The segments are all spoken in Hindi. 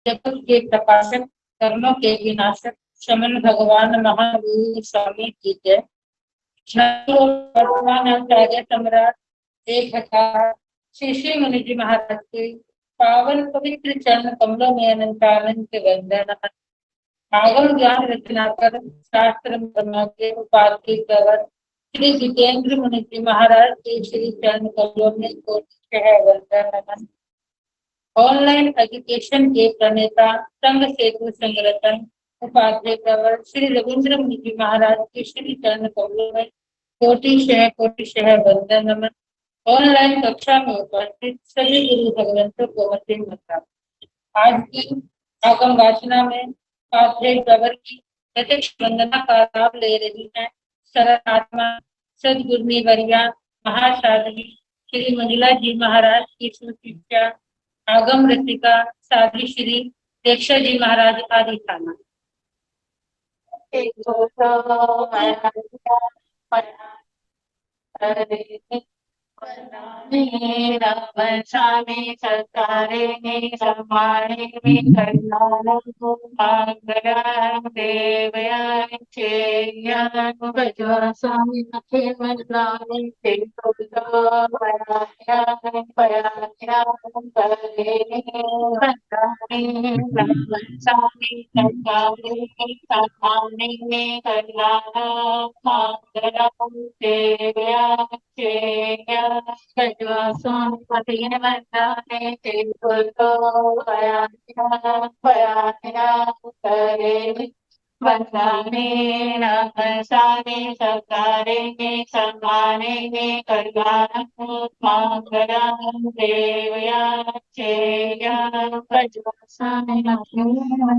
जगत के प्रकाशक, कर्मों के विनाशक, शमन भगवान महावीर स्वामी की जय। वर्तमान आचार्य सम्राट 1000 श्री श्री मुनि जी महाराज के पावन पवित्र चरण कमलों में अनंत वंदन। आगम ज्ञान रचना कर शास्त्र के उपाधि कवर श्री जितेंद्र मुनि जी महाराज के श्री चरण कमलों में कोटि वंदन। ऑनलाइन एजुकेशन के प्रणेता संघ सेतु संगठन उपाध्याय कवर श्री रविंद्र मुनि जी महाराज के श्री चरण कमलों में कोटि वंदन नमन। ऑनलाइन कक्षा में उपस्थित सभी गुरु भगवंतों को मध्य मता। आज की आगम वाचना में पाथरे कवर की प्रत्यक्ष वंदना का लाभ ले रही है सरल आत्मा सदगुरुनी वरिया महासाधवी श्री मंगला जी महाराज की सुशिक्षा आगम रसिका साध्वी श्री दीक्षा जी महाराज आदि थाना। स्वामी सत्कारे सम्माने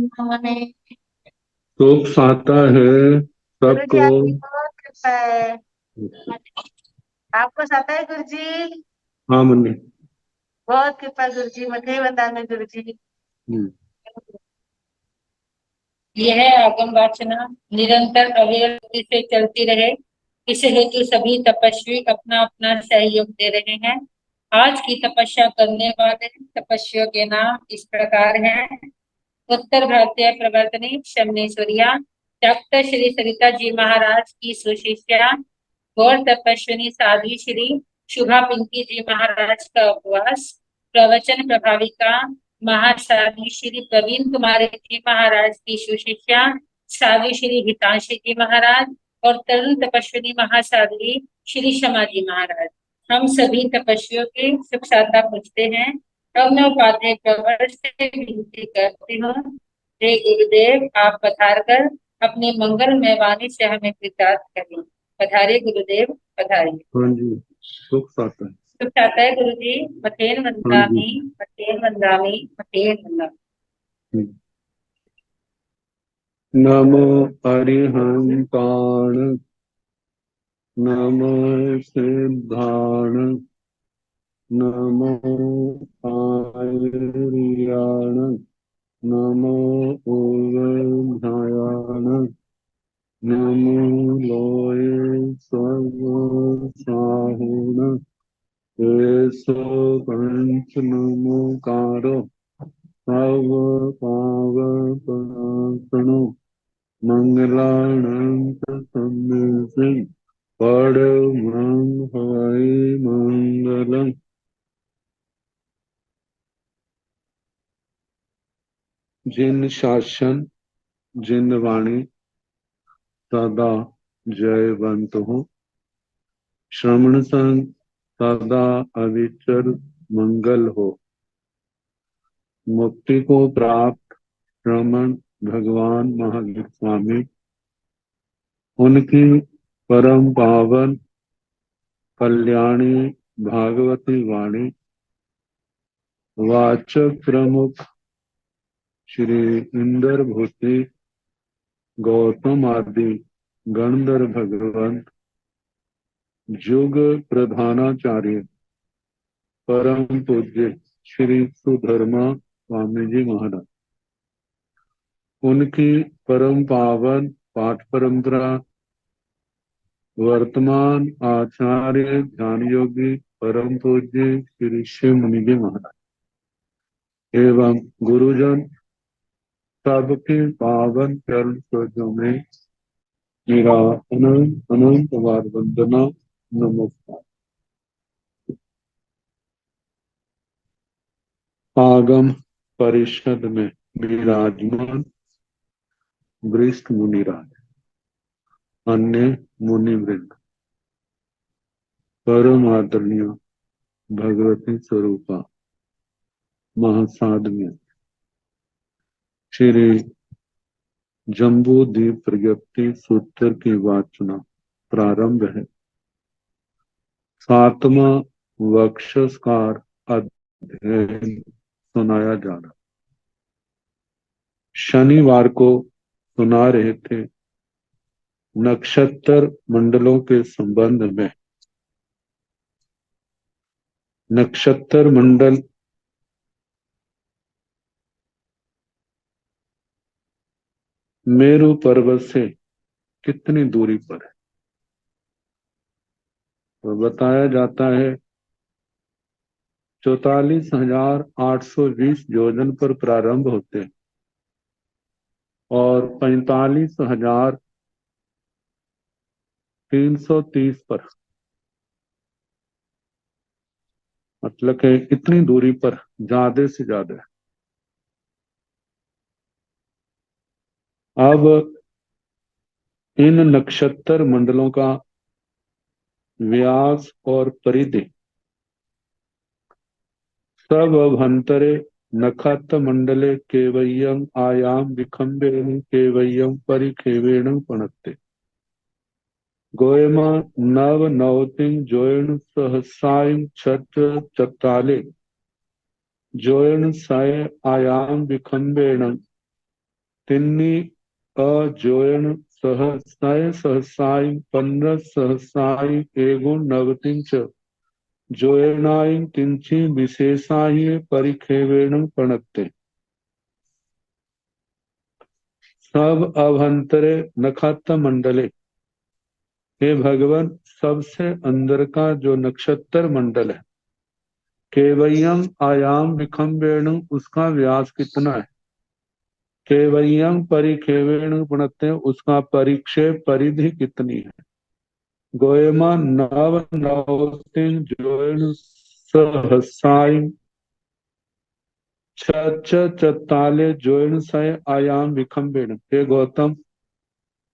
स्वामी सुख साता है सबको। आपको साता है गुरु जी? हाँ मुन्नी, बहुत कृपा गुरु जी, मथे वंदन गुरु जी। यह आगम वाचना निरंतर अविरति से चलती रहे, इस हेतु सभी तपस्वी अपना अपना सहयोग दे रहे हैं। आज की तपस्या करने वाले तपस्वियों के नाम इस प्रकार हैं। उत्तर भारतीय प्रवर्तनी शमनेश्वरिया डॉक्टर श्री सरिता जी महाराज की सुशिष्या गौर तपस्विनी साध्वी श्री शुभा पिंकी जी महाराज का उपवास। प्रवचन प्रभाविका महासाध्वी श्री प्रवीण कुमारी जी महाराज की सुशिष्या साध्वी श्री हितांशी जी महाराज और तरुण तपस्विनी महासाध्वी श्री क्षमा जी महाराज। हम सभी तपस्वियों की सुख साता पूछते हैं। अब मैं उपाध्याय प्रवर से विनती करती हूँ, हे गुरुदेव आप पधार कर अपने मंगलमय वाणी से हमें कृतार्थ करें। पधारे गुरुदेव पधारिए। हाँ जी, सुख साता है। सुख साता है गुरु जी। मथेन वंदामी मथेन वंदामी मथेन वंदामी। नमो अरिहंताण नमो सिद्धाण नमो आर्याण नमो ओवधायाण नमो लोये सर्वसाहुण एसो पंच नमोकारो सर्व पावपनासनो मंगलानंत सम्मेसिं परमं हरि मंगलम्। जिन शासन जिन वाणी सदा जयवंत हो, श्रवण संग सदा अविचर मंगल हो। मुक्ति को प्राप्त श्रमण भगवान महावीर स्वामी, उनकी परम पावन कल्याणी भागवती वाणी वाचक प्रमुख श्री इंद्र भूति गौतम आदि गणधर भगवंत युग प्रधानाचार्य परम पूज्य श्री सुधर्मा स्वामी जी महाराज, उनकी परम पावन पाठ परंपरा वर्तमान आचार्य ध्यान योगी परम पूज्य श्री शिव मुनि जी महाराज एवं गुरुजन सबके पावन चरण सरोजों में मेरा अनंत अनंत बार वंदना नमस्कार। आगम परिषद में विराजमान वरिष्ठ मुनिराज, अन्य मुनि वृंद, परम आदरणीय भगवती स्वरूपा महासाध्य श्री जम्बू द्वीप प्रज्ञप्ति सूत्र की वाचना प्रारंभ है। सातवां वक्षस्कार अध्ययन सुनाया जा रहा। शनिवार को सुना रहे थे नक्षत्र मंडलों के संबंध में। नक्षत्र मंडल मेरु पर्वत से कितनी दूरी पर है, तो बताया जाता है 44,820 योजन पर प्रारंभ होते हैं और 45,330 पर, मतलब कि इतनी दूरी पर ज्यादा से ज्यादा। अब इन नक्षत्र मंडलों का व्यास और परिधि सब अभ्यंतरे नखत मंडले केवय्यम आयाम विखंबेन केवय्यम परिखेवेण पणत्ते गोयमा नव नवतिं जोयन सहसायं छत चत्ताले जोयन साय आयाम विखंबेण तिन्नी अजोयन सहसाय सहसाय 15 सहसाय एगुण नवतिं च जोयनाय किंची विशेषाय परिखेवेण पणत्ते सब अभंतरे नखत मंडले। हे भगवान, सबसे अंदर का जो नक्षत्र मंडल है, केवयम आयाम विखंबेण, उसका व्यास कितना है। केवयम परिखेवेण पणत्ते, उसका परिक्षेप परिधि कितनी है। गोयमा नव नवतिं जोयन सहसाय चत्ताले जोयन सय आयाम विखंबेण। हे गौतम,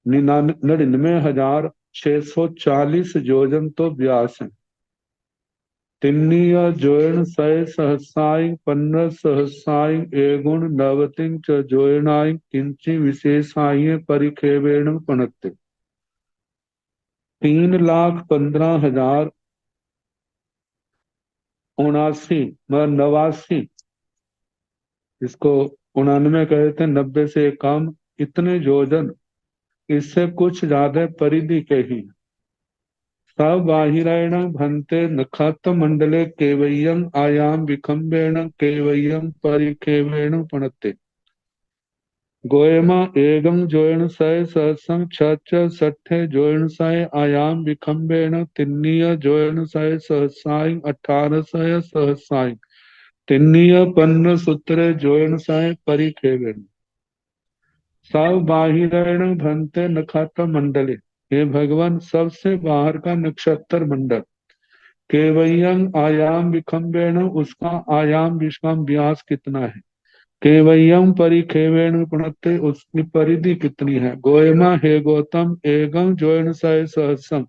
99,640 योजन तो व्यास है। तिन्नीय जोयन सय सहसाय 15 सहसाय एगुण नवतिं च जोयनाय किंची विशेषाय परिखेवेण पणत्ते 3,15,079 व 89, इसको 99 कहते हैं, 90 से कम, इतने योजन इससे कुछ ज्यादा परिधि के ही। सब बाहिरेण भन्ते नखत मंडले केवय्यम आयाम विखंबेण केवय्यम परिखेवेण पणत्ते गोयमा एगम जोयन सय सहसम छच सठे जोयन सय आयाम विखंबेण तिन्नीय जोयन सय सहसाय 18 सय सहसाय तिन्नीय पन्न सूत्र जोयन सय परिखेवेण सब बाहिरेण भन्ते नखत मंडले। हे भगवान, सबसे बाहर का नक्षत्र मंडल केवय्यम आयाम विखंबेण, उसका आयाम विश्राम व्यास कितना है। केवय्यम परिखेवेण पणत्ते, उसकी परिधि कितनी है। गोयमा, हे गौतम, एगम जोयन सय सहसम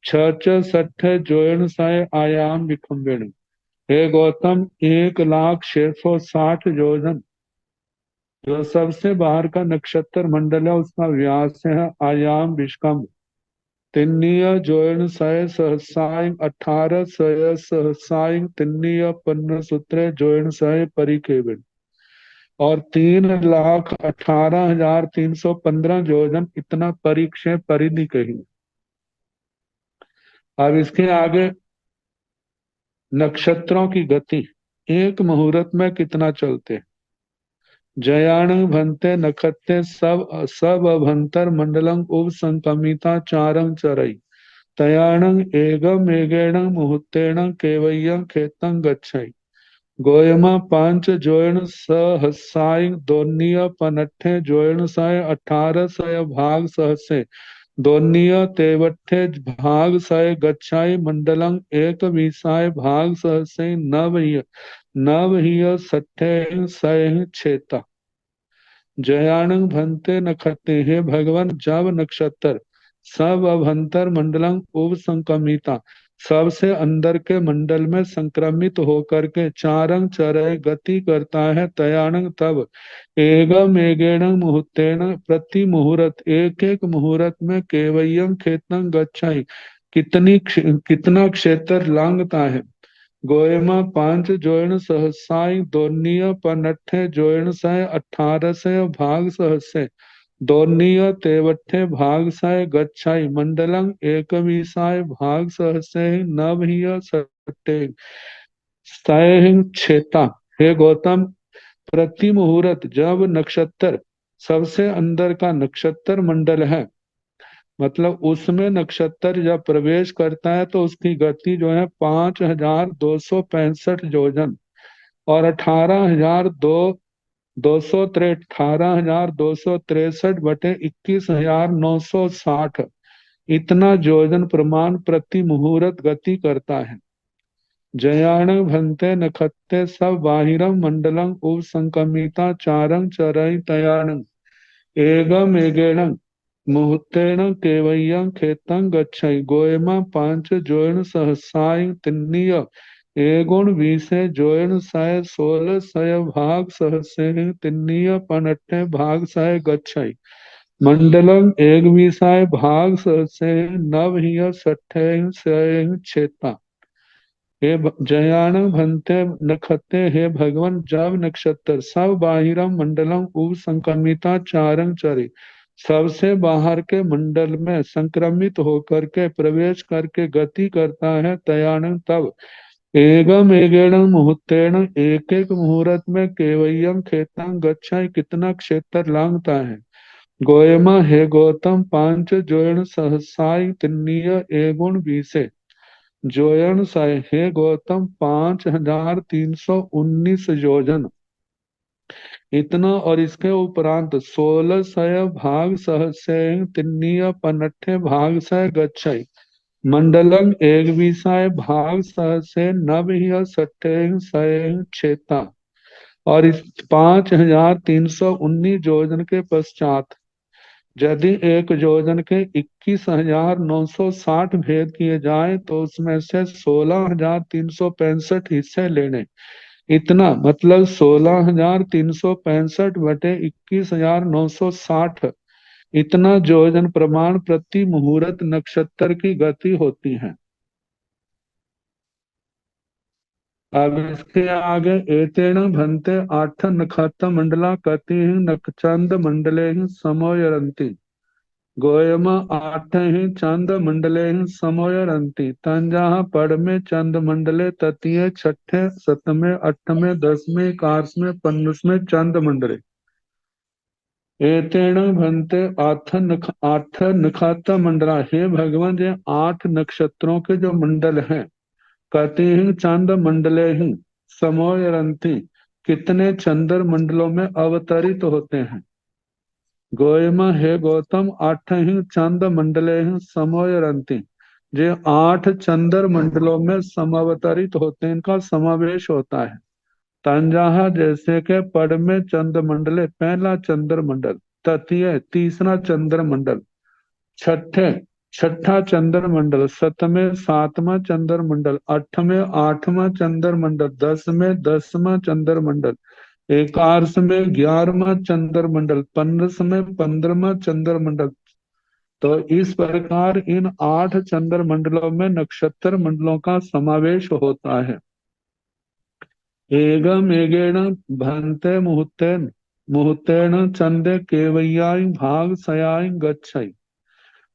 छच सठ जोयन सय आयाम विखंबेण। हे गौतम, 1,0660 योजन जो सबसे बाहर का नक्षत्र मंडल है, उसका व्यास है आयाम विश्कम तिन्नीय जोयन सय सहसाय 18 सय सहसाय तिन्नीय पन्न सूत्र जोयन सय परिखेवेण और 3,18,315 योजन, इतना परिक्षेप परिधि कही। अब इसके आगे नक्षत्रों की गति एक मुहूर्त में कितना चलते। जयाण भंते नखत्ते सब अभंतर मंडलम उप संकमिता चारं चरई तयाणं एगम एगेण मुहूर्तेण केवय्यं खेतं गच्छई गोयमा पांच जोयन सहसाई दोनिया पनठे जोयन साय 1800 भाग सहसे दोनिया तेवठे भाग सय गच्छाई मंडलम एक विसाय भाग सहसे नवहिय सठे सय छेता जयाणं भंते नखते। हे भगवान, जब नक्षत्र सब अभंतर मंडलम उप संक्रमिता सबसे अंदर के मंडल में संक्रमित होकर के चारंग चरय गति करता है, तयाणंग तब एगम एगेण मुहूर्तेण प्रति मुहूर्त एक एक मुहूर्त में केवयम खेतन गच्छाई कितना क्षेत्र लांगता है। गोयमा पांच जोयन सहसाई दोनिया पनठे जोयन सय 1800 भाग सहसे दोनिया तेवठे भाग सय गच्छाई मंडलं एकविसाय भाग सहसे नवहिय सट्टे सय छेता। हे गौतम, प्रति मुहूर्त जब नक्षत्र सबसे अंदर का नक्षत्र मंडल है, मतलब उसमें नक्षत्र जब प्रवेश करता है तो उसकी गति जो है 5265 योजन और 18,263 इतना योजन प्रमाण प्रति मुहूर्त गति करता है। जयाण भंते नखत्ते सब बाहिरम मंडलम उप संकमिता चारं चरई तयाणं एगम एगेणं मुहूर्तेण केवयं खेतं गच्छै गोयमा पांच जोयन सहसाई तिन्नीय एगुण बीसे जोयन सय 1600 भाग सहसे तिन्नीय पनट्ठे भाग सय गच्छै मंडलम एक विसाय भाग सहसे नवहिय सठे सय छेता। जयान भंते नखते। हे भगवान, जब नक्षत्र सब बाहिरम मंडलम उप संक्रमिता चारंग चरे सबसे बाहर के मंडल में संक्रमित होकर के प्रवेश करके गति करता है, तयान तब एगम एगेण मुहूर्तेण एक एक मुहूर्त में केवयम खेतं गच्छाई कितना क्षेत्र लांगता है। गोयमा, हे गौतम, पांच जोयन सहसाई तिन्नीय एगुण बीसे जोयन साय। हे गौतम, 5319 योजन इतना और इसके उपरांत 1600 भाग सहसे तिन्नीय पनठे भाग सह गच्छै मंडलम एक विसाय भाग सहसे नवहिय सठे सय छेता। और इस 5319 योजन के पश्चात यदि एक योजन के 21,960 भेद किए जाए तो उसमें से 16,365 हिस्से लेने। इतना मतलब 16,365 बटे 21,960 इतना योजन प्रमाण प्रति मुहूर्त नक्षत्र की गति होती है। अब इसके आगे एतेण भंते आठ नखत मंडला कति नक्षंद मंडले समोयरंती गोयम आठ ही चंद मंडले समोयरंती तंजा पड़ में चंद मंडले ततीय छठे सतमे अठमे दसवें एकादशवें 15वें चंद मंडले एतेण भंते आठ नखत मंडला। हे भगवान, ये 8 नक्षत्रों के जो मंडल हैं कहते हैं चंद मंडले ही समोयरंती कितने चंद्र मंडलों में अवतरित होते हैं। गोयमा, हे गौतम, आठ ही चंद मंडले ही समोयरंती जे 8 चंद्र मंडलों में समावतरित होते हैं, इनका समावेश होता है। तंजाहा जैसे के पड़ में चंद्र मंडले पहला चंद्र मंडल ततीय तीसरा चंद्र मंडल छठे छठा चंद्र मंडल सतमें सातवां चंद्र मंडल अठवें आठवां चंद्र मंडल दसवें 10वां चंद्र मंडल एकादश में 11वां चंद्र मंडल 15वें 15वां चंद्र मंडल। तो इस प्रकार इन 8 चंद्र मंडलों में नक्षत्र मंडलों का समावेश होता है। एगम एगेण भंते मुहूर्तेन मुहूर्तेन चंदे केवय्याय भाग सयाय गच्छै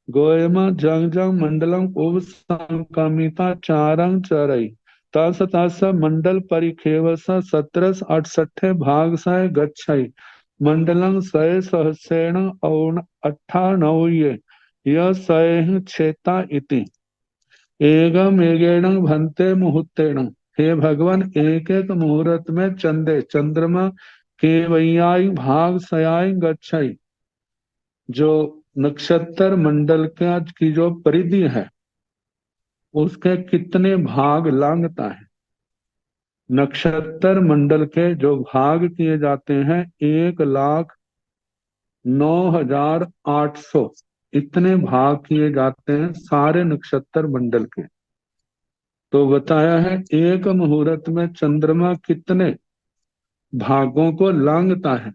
गोयमा जंग जंग मंडलम उप संक्रमिता चारंग चरई तस तस मंडल परिखेवस 1768 भाग सह गच्छै मंडलम सय सहस्रेण औण 98 यह सय छेता इति एगम एगेण भंते मुहूर्तेण। हे भगवान एक एक मुहूर्त में चंदे चंद्रमा केवैयाई भाग सयाई गच्छाई, जो नक्षत्र मंडल की जो परिधि है उसके कितने भाग लांघता है। नक्षत्र मंडल के जो भाग किए जाते हैं 1,09,800, इतने भाग किए जाते हैं सारे नक्षत्र मंडल के। तो बताया है एक मुहूर्त में चंद्रमा कितने भागों को लांघता है।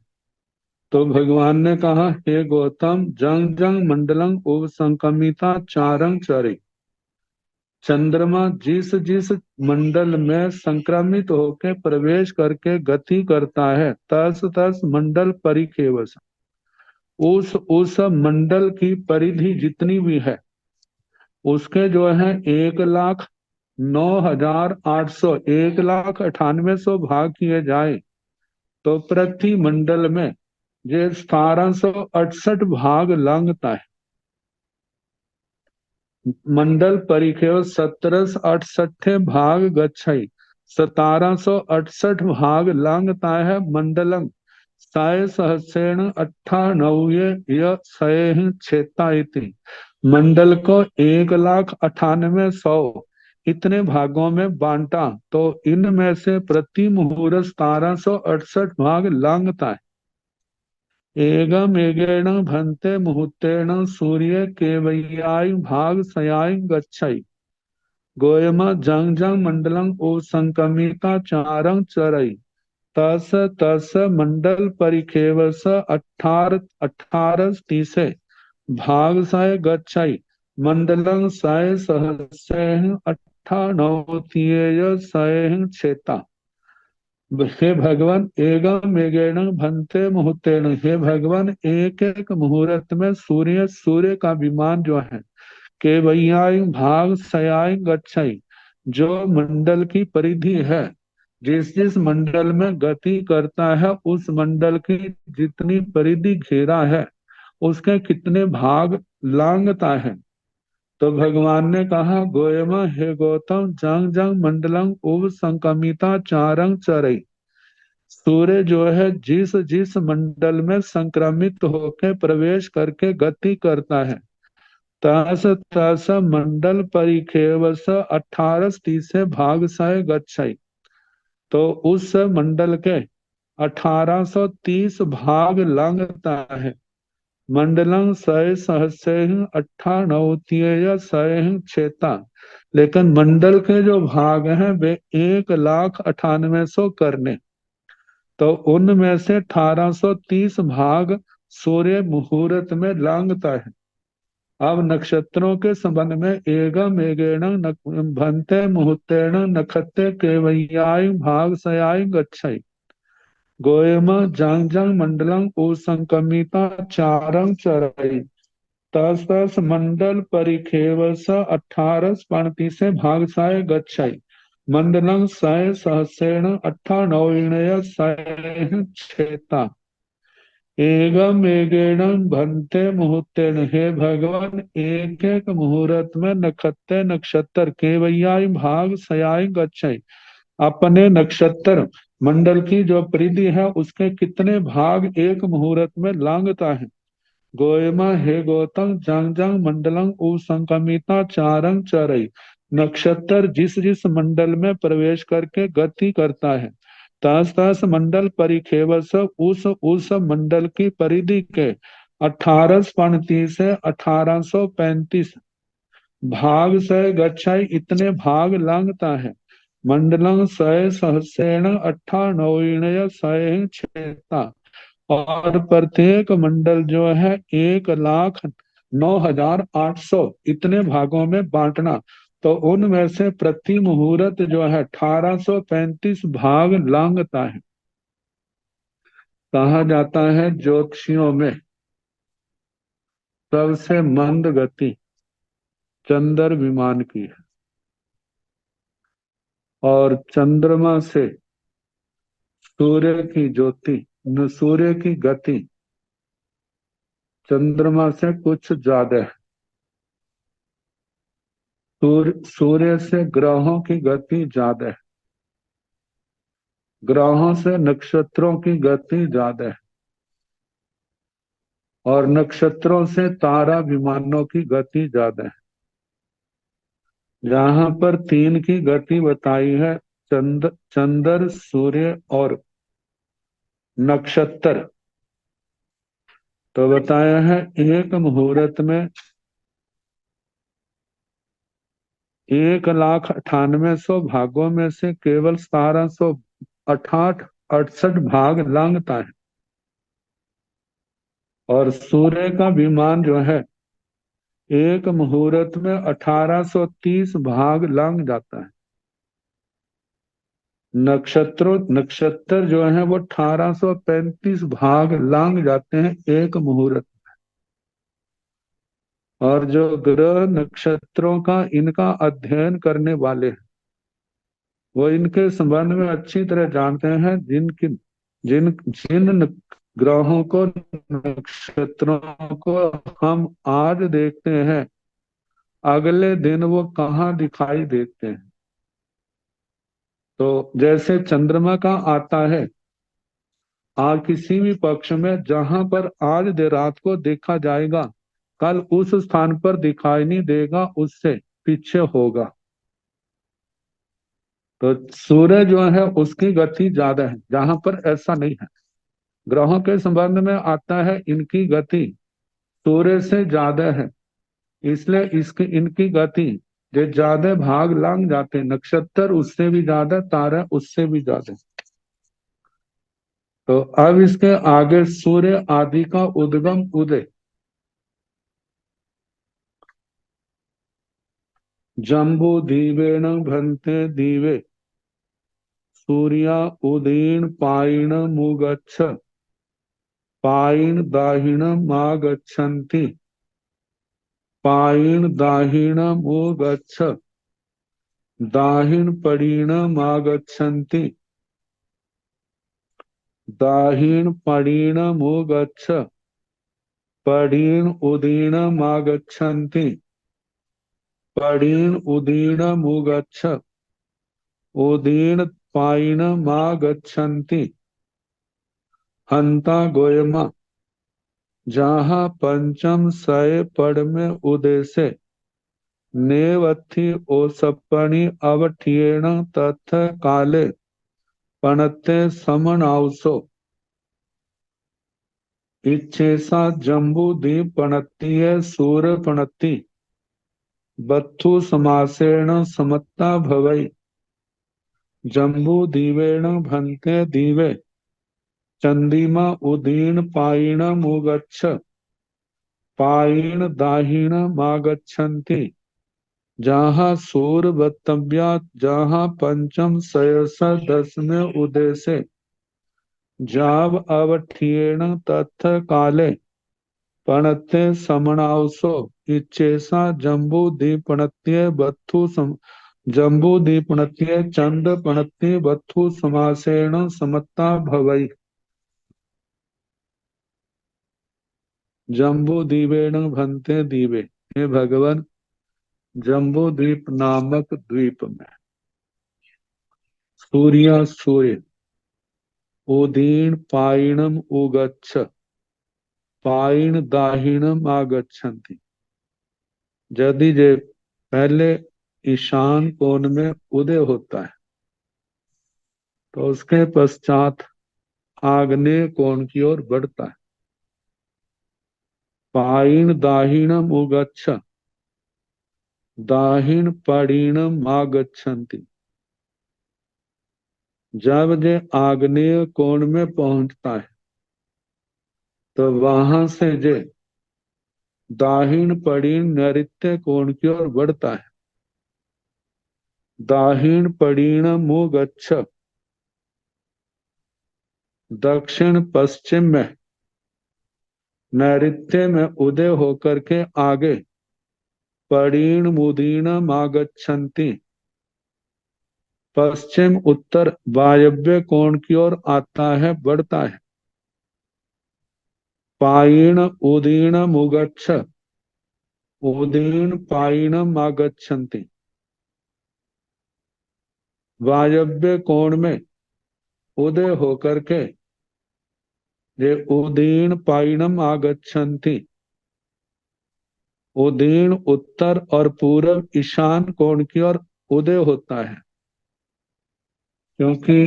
तो भगवान ने कहा, हे गौतम, जंग जंग मंडलंग उप संकमिता चारंग चरे, चंद्रमा जिस जिस मंडल में संक्रमित होकर प्रवेश करके गति करता है तस तस मंडल परिखेवस, उस मंडल की परिधि जितनी भी है उसके जो है 1,09,800, 1,98,100 भाग किए जाए तो प्रति मंडल में ये 1768 भाग लांघता है। मंडल परिखेव 1768 भाग गच्छई, 1768 भाग लांघता है मंडलम साय सहस्रेण अट्ठानवे सय छेता इति, मंडल को 1,98,100 इतने भागों में बांटा तो इनमें से प्रति मुहूर्त 1768 भाग लांघता है। एगम एगेण भन्ते मुहूर्तेण सूर्य केवैयाय भाग सयाय गच्छै, गोयम जंग जंग मंडलं ओ संकमिता चारं चरै, तस तस मंडल परिखेवस अठारह तीसे भाग सय गच्छै, मंडलं सय सहस्रेण अट्ठानवतिय सय छेता। हे भगवान एगम मेगेण भन्ते मुहूर्तेण, हे भगवान एक एक मुहूर्त में सूर्य का विमान जो है केवैयाय भाग सयाय गच्छई, जो मंडल की परिधि है, जिस जिस मंडल में गति करता है उस मंडल की जितनी परिधि घेरा है उसके कितने भाग लांघता है। तो भगवान ने कहा, गोयम, हे गौतम, जंग जंग मंडलम उप संकमिता चारंग चरई, सूर्य जो है जिस जिस मंडल में संक्रमित होकर प्रवेश करके गति करता है तस तस मंडल परिखेवस 1830 भाग सय गच्छई, तो उस मंडल के 1830 भाग लांघता है। मंडलम सय सहस्रेण अट्ठानवतिय सय छेता, लेकिन मंडल के जो भाग हैं वे 1,98,100 करने, तो उनमें से 1830 भाग सूर्य मुहूर्त में लांघता है। अब नक्षत्रों के संबंध में एगम एगेण भन्ते मुहूर्तेण नक्षत्रे केवैयाय भाग सयाय गच्छै, गोयम जंग जंग मंडलम उसंकमिता चारं चरै, तस तस मंडल परिखेवस 18 से भाग साय गच्छै, मंडलम सय सहस्रेण अट्ठानवेण सय छेता। एगम एगेण भन्ते मुहूर्तेण, हे भगवान एक एक मुहूर्त में नक्षत्र नक्षत्र केवैयाय भाग सयाय गच्छै, अपने नक्षत्र मंडल की जो परिधि है उसके कितने भाग एक मुहूर्त में लांघता है। गोयमा, हे गौतम, जंग जंग मंडलम संकमिता चारंग चरई, नक्षत्र जिस जिस मंडल में प्रवेश करके गति करता है तस तस मंडल परिखेवस उस मंडल की परिधि के 1835 से 1835 भाग से गच्छाई, इतने भाग लांघता है। मंडलम सय सहस्रेण अट्ठानवेण सय छेता, और प्रत्येक मंडल जो है 1,09,800 इतने भागों में बांटना, तो उनमें से प्रति मुहूर्त जो है 1835 भाग लांघता है। कहा जाता है ज्योतिषियों में सबसे मंद गति चंद्र विमान की है, और चंद्रमा से सूर्य की ज्योति सूर्य की गति चंद्रमा से कुछ ज्यादा है। सूर्य से ग्रहों की गति ज्यादा है। ग्रहों से नक्षत्रों की गति ज्यादा है और नक्षत्रों से तारा विमानों की गति ज्यादा है। जहां पर तीन की गति बताई है, चंद्र, सूर्य और नक्षत्र, तो बताया है एक मुहूर्त में 1,98,100 भागों में से केवल 1768 भाग लांघता है। और सूर्य का विमान जो है एक मुहूर्त में 1830 भाग लांघ जाता है। नक्षत्र जो है वो 1835 भाग लांघ जाते हैं एक मुहूर्त। और जो ग्रह नक्षत्रों का इनका अध्ययन करने वाले हैं वो इनके संबंध में अच्छी तरह जानते हैं। जिनकी जिन जिन ग्रहों को, नक्षत्रों को हम आज देखते हैं, अगले दिन वो कहाँ दिखाई देते हैं। तो जैसे चंद्रमा का आता है आज किसी भी पक्ष में, जहां पर आज देर रात को देखा जाएगा, कल उस स्थान पर दिखाई नहीं देगा, उससे पीछे होगा। तो सूर्य जो है उसकी गति ज्यादा है, जहां पर ऐसा नहीं है। ग्रहों के संबंध में आता है इनकी गति सूर्य से ज्यादा है, इसलिए इसकी इनकी गति जो ज्यादा भाग लांग जाते हैं। नक्षत्र उससे भी ज्यादा, तारा उससे भी ज्यादा। तो अब इसके आगे सूर्य आदि का उद्गम उदय। जम्बू दीवेण भन्ते दीवे सूर्या उदीन पायिण मुगच्छ पायिण दाहिणमागच्छन्ति पायिण दाहिणमुगच्छ दाहिणपरिणमागच्छन्ति दाहिणपरिणमुगच्छ परीण उदीनमागच्छन्ति परीण उदीनमुगच्छ उदीन पायिणमागच्छन्ति हंता गोयमा। जहाँ पंचम सय पड़ में उदय से नेवथी ओसपणि अवठियेण तथ काले पणते समनावसो इच्छेसा जम्बू दीप पणती है सूर पणती बत्थु समासेण समत्ता भवई। जम्बू दीवेण भन्ते दीवे चंदिमा उदीन पायिण मुगच्छ पायिण दाहिण मागच्छन्ति। जहाँ सूर वक्तव्या जहाँ पंचम सयस 10 में उदय से जाव अवठियेण तथ काले पणते समणावसो इच्छेसा जम्बू दीपणत्य बत्थु जम्बू दीपणत्य चंद पणत्य बत्थु समासेण समत्ता भवई। जम्बू दीवेण भन्ते दीवे, हे भगवान, जम्बू द्वीप नामक द्वीप में सूर्य उदीन पायिणम उगच्छ पायिण दाहिणम आगच्छन्ति। यदि जे पहले ईशान कोण में उदय होता है तो उसके पश्चात आग्नेय कोण की ओर बढ़ता है। पायिण दाहिणम उगच्छ दाहिण परीणम आगच्छन्ति। जब जे आग्नेय कोण में पहुंचता है तो वहां से जे दाहिण परीण नैऋत्य कोण की ओर बढ़ता है। दाहिण परीण मुगच्छ दक्षिण पश्चिम में नैऋत्य में उदय होकर के आगे परीण मुदीन आगच्छन्ति पश्चिम उत्तर वायव्य कोण की ओर आता है, बढ़ता है। पायिण उदीन मुगच्छ उदीन पायिणम आगच्छन्ति। वायव्य कोण में उदय होकर के ये उदीन पाइणम आगच्छन्ति, उदीन उत्तर और पूर्व ईशान कोण की ओर उदय होता है। क्योंकि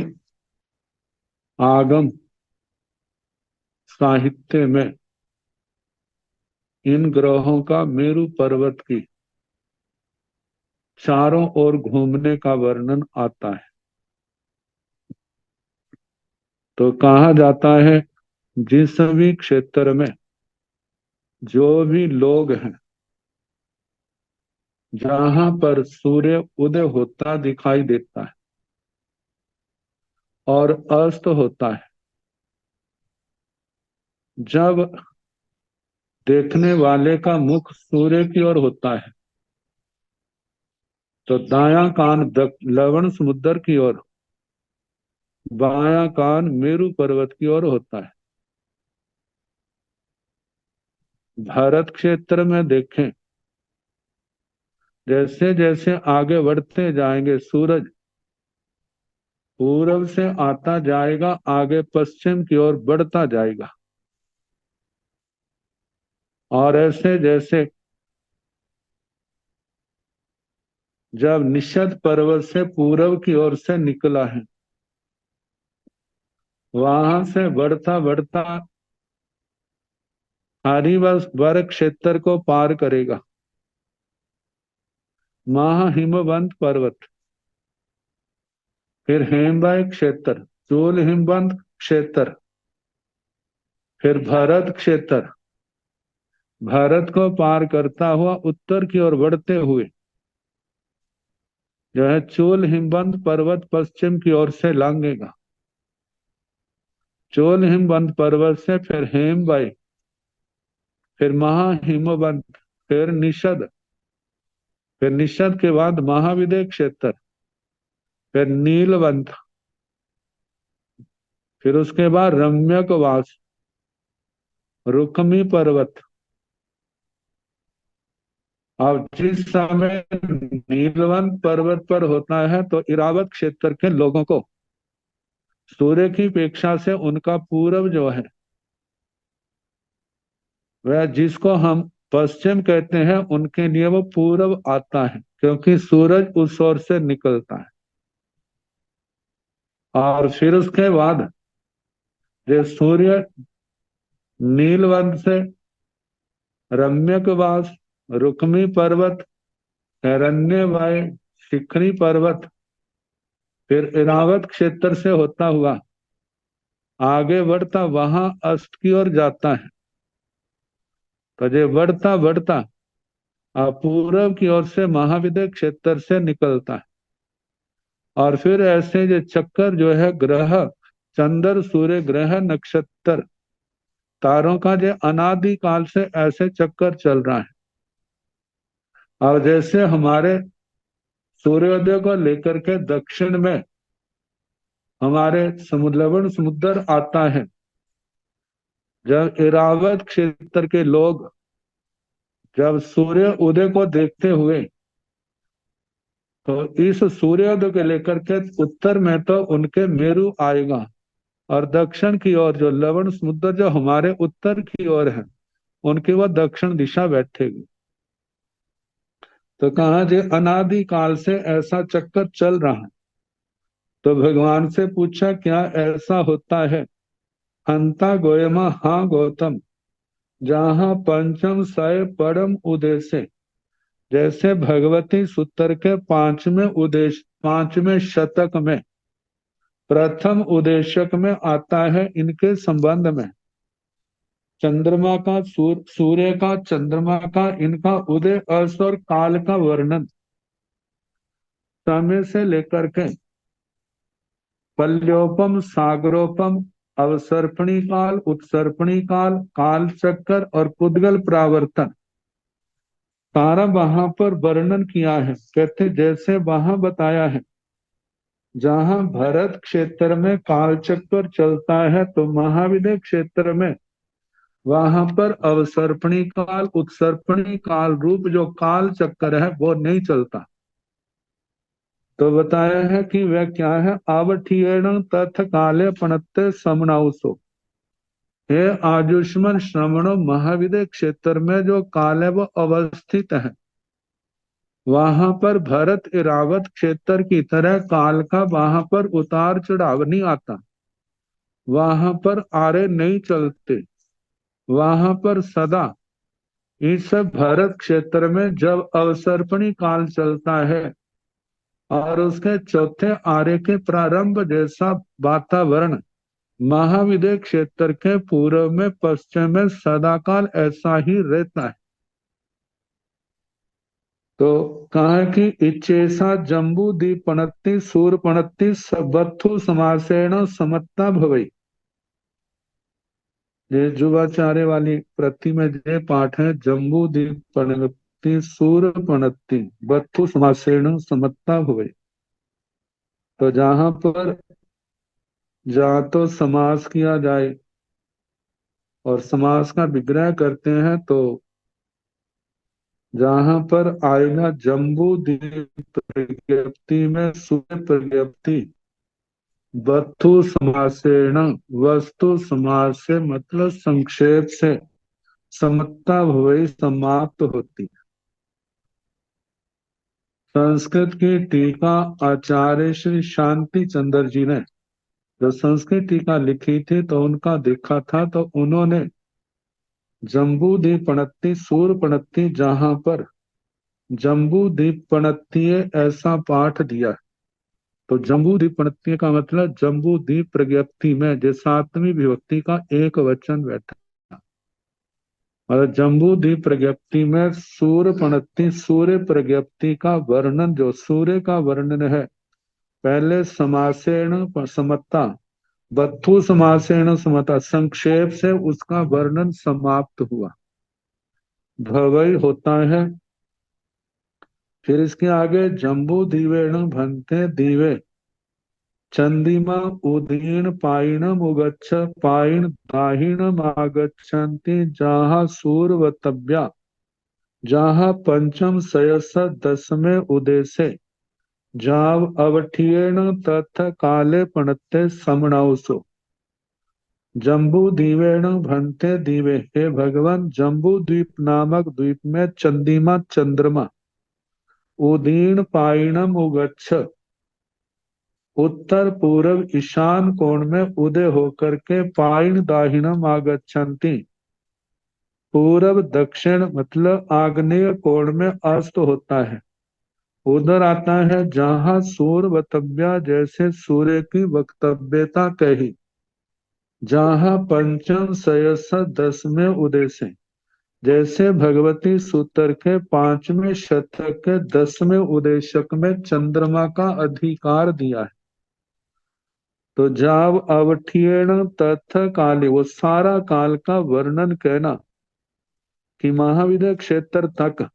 आगम साहित्य में इन ग्रहों का मेरु पर्वत की चारों ओर घूमने का वर्णन आता है। तो कहा जाता है जिस भी क्षेत्र में जो भी लोग हैं, जहां पर सूर्य उदय होता दिखाई देता है और अस्त होता है, जब देखने वाले का मुख सूर्य की ओर होता है तो दायां कान लवण समुद्र की ओर, बायां कान मेरु पर्वत की ओर होता है। भारत क्षेत्र में देखें, जैसे जैसे आगे बढ़ते जाएंगे सूरज पूरब से आता जाएगा, आगे पश्चिम की ओर बढ़ता जाएगा। और ऐसे जैसे जब निषद पर्वत से पूरब की ओर से निकला है, वहां से बढ़ता बढ़ता आदिवासी क्षेत्र को पार करेगा। महा हिमवंत पर्वत, फिर हेमबाई क्षेत्र, चोल हिमवंत क्षेत्र, फिर भरत क्षेत्र, भारत को पार करता हुआ उत्तर की ओर बढ़ते हुए जो है चोल हिमवंत पर्वत पश्चिम की ओर से लांघेगा। चोल हिमवंत पर्वत से फिर हेमबाई, फिर महा हिमवंत, फिर निषद, फिर निषद के बाद महाविदय क्षेत्र, फिर नीलवंत, फिर उसके बाद रम्यकवास, रुक्मी पर्वत। अब जिस समय नीलवंत पर्वत पर होता है तो इरावत क्षेत्र के लोगों को सूर्य की अपेक्षा से उनका पूरब जो है वह जिसको हम पश्चिम कहते हैं, उनके लिए वो पूरब आता है, क्योंकि सूरज उस ओर से निकलता है। और फिर उसके बाद जो सूर्य नीलवंत से रम्यकवास, रुक्मी पर्वत, हिरण्यवाय, शिखरी पर्वत, फिर इरावत क्षेत्र से होता हुआ आगे बढ़ता वहां अस्त की ओर जाता है। तो ये बढ़ता बढ़ता पूर्व की ओर से महाविद्य क्षेत्र से निकलता है। और फिर ऐसे जो चक्कर जो है ग्रह, चंद्र, सूर्य, ग्रह, नक्षत्र, तारों का जो अनादि काल से ऐसे चक्कर चल रहा है। और जैसे हमारे सूर्योदय को लेकर के दक्षिण में हमारे लवण समुद्र आता है, जब इरावत क्षेत्र के लोग जब सूर्य उदय को देखते हुए, तो इस सूर्योदय को लेकर के उत्तर में तो उनके मेरु आएगा और दक्षिण की ओर जो लवण समुद्र जो हमारे उत्तर की ओर है, उनकी वह दक्षिण दिशा बैठेगी। तो कहा जे अनादि काल से ऐसा चक्कर चल रहा है। तो भगवान से पूछा क्या ऐसा होता है? हंता गोयमा, हाँ गौतम, जहां पंचम सय परम उदय से, जैसे भगवती सूत्र के पांचवें शतक में प्रथम उदेशक में आता है, इनके संबंध में चंद्रमा का सूर्य का, चंद्रमा का, इनका उदय अस्त और काल का वर्णन समय से लेकर के पल्योपम, सागरोपम, अवसर्पणी काल, उत्सर्पणी काल, काल चक्कर और पुद्गल प्रावर्तन सारा वहां पर वर्णन किया है। कहते जैसे वहां बताया है जहां भरत क्षेत्र में काल चक्कर चलता है, तो महाविद्य क्षेत्र में वहां पर अवसर्पणी काल, उत्सर्पणी काल रूप जो काल चक्कर है वो नहीं चलता। तो बताया है कि वह क्या है, आवठीण तथ काले पणत्ते समनाउसो। हे आयुष्मान श्रवणों, महाविद्य क्षेत्र में जो काल है वो अवस्थित है। वहां पर भरत इरावत क्षेत्र की तरह काल का वहां पर उतार चढ़ाव नहीं आता, वहां पर आरे नहीं चलते, वहां पर सदा इस भरत क्षेत्र में जब अवसर्पणी काल चलता है और उसके चौथे आर्य के प्रारंभ जैसा वातावरण महाविद्य क्षेत्र के पूर्व में पश्चिम में सदाकाल ऐसा ही रहता है। तो कहा है कि इच्छेसा जम्बू दीपणत्ति सूरपणत्ति सबत्थु समासेन समत्ता भवई। ये जुवाचार्य वाली प्रति में ये पाठ है, जम्बू दीपणत्ति सूरपणत्ति बत्थु समासेन समत्ता भवई। तो जहां तो समास किया जाए और समास का विग्रह करते हैं, तो जहां पर आएगा जम्बू द्वीप प्रज्ञप्ति में सूर्य प्रज्ञप्ति वस्तु समासेण, वस्तु समास से मतलब संक्षेप से समता भवई समाप्त होती है। संस्कृत की टीका आचार्य श्री शांति चंद्र जी ने जब संस्कृत टीका लिखी थी तो उनका देखा था, तो उन्होंने जम्बू द्वीप पणत्ति सूर पणत्ति, जहां पर जम्बू द्वीप पणत्ति ऐसा पाठ दिया। तो जम्बू द्वीप पणत्ति का मतलब जम्बू द्वीप प्रज्ञप्ति में जो सातवीं विभक्ति का एक वचन बैठा, मतलब जम्बू द्वीप प्रज्ञप्ति में सूर्य पणत्ति, सूर्य प्रज्ञप्ति का वर्णन, जो सूर्य का वर्णन है, पहले समासेण समता, बत्थु समासेण समता, संक्षेप से उसका वर्णन समाप्त हुआ, भवई होता है। फिर इसके आगे जम्बू दीवेण भन्ते दीवे चंदिमा उदीन पाइणम उगच्छ पाइण दाहिणम आगच्छन्ति जहाँ सूर्वतव्या, जहाँ पंचम सयस दसवें उदय से जाव अवठीण तथ काले पणत्ते समणाउसो। जम्बू दीवेण भन्ते दीवे, हे भगवान जम्बू द्वीप नामक द्वीप में चंदिमा चंद्रमा उदीन पाइणम उगच्छ, उत्तर पूर्व ईशान कोण में उदय होकर के पाइन दाहिनम आगच्छन्ति, पूर्व दक्षिण मतलब आग्नेय कोण में अस्त होता है, उधर आता है जहां सूर्य वक्तव्य, जैसे सूर्य की वक्तव्यता कही, जहां पंचम सयस दसवें उदय से, जैसे भगवती सूत्र के पांचवें शतक के दसवें उदेशक में चंद्रमा का अधिकार दिया है। तो जाव अवठीण तथ काले, वो सारा काल का वर्णन कहना कि महाविद्य क्षेत्र तक,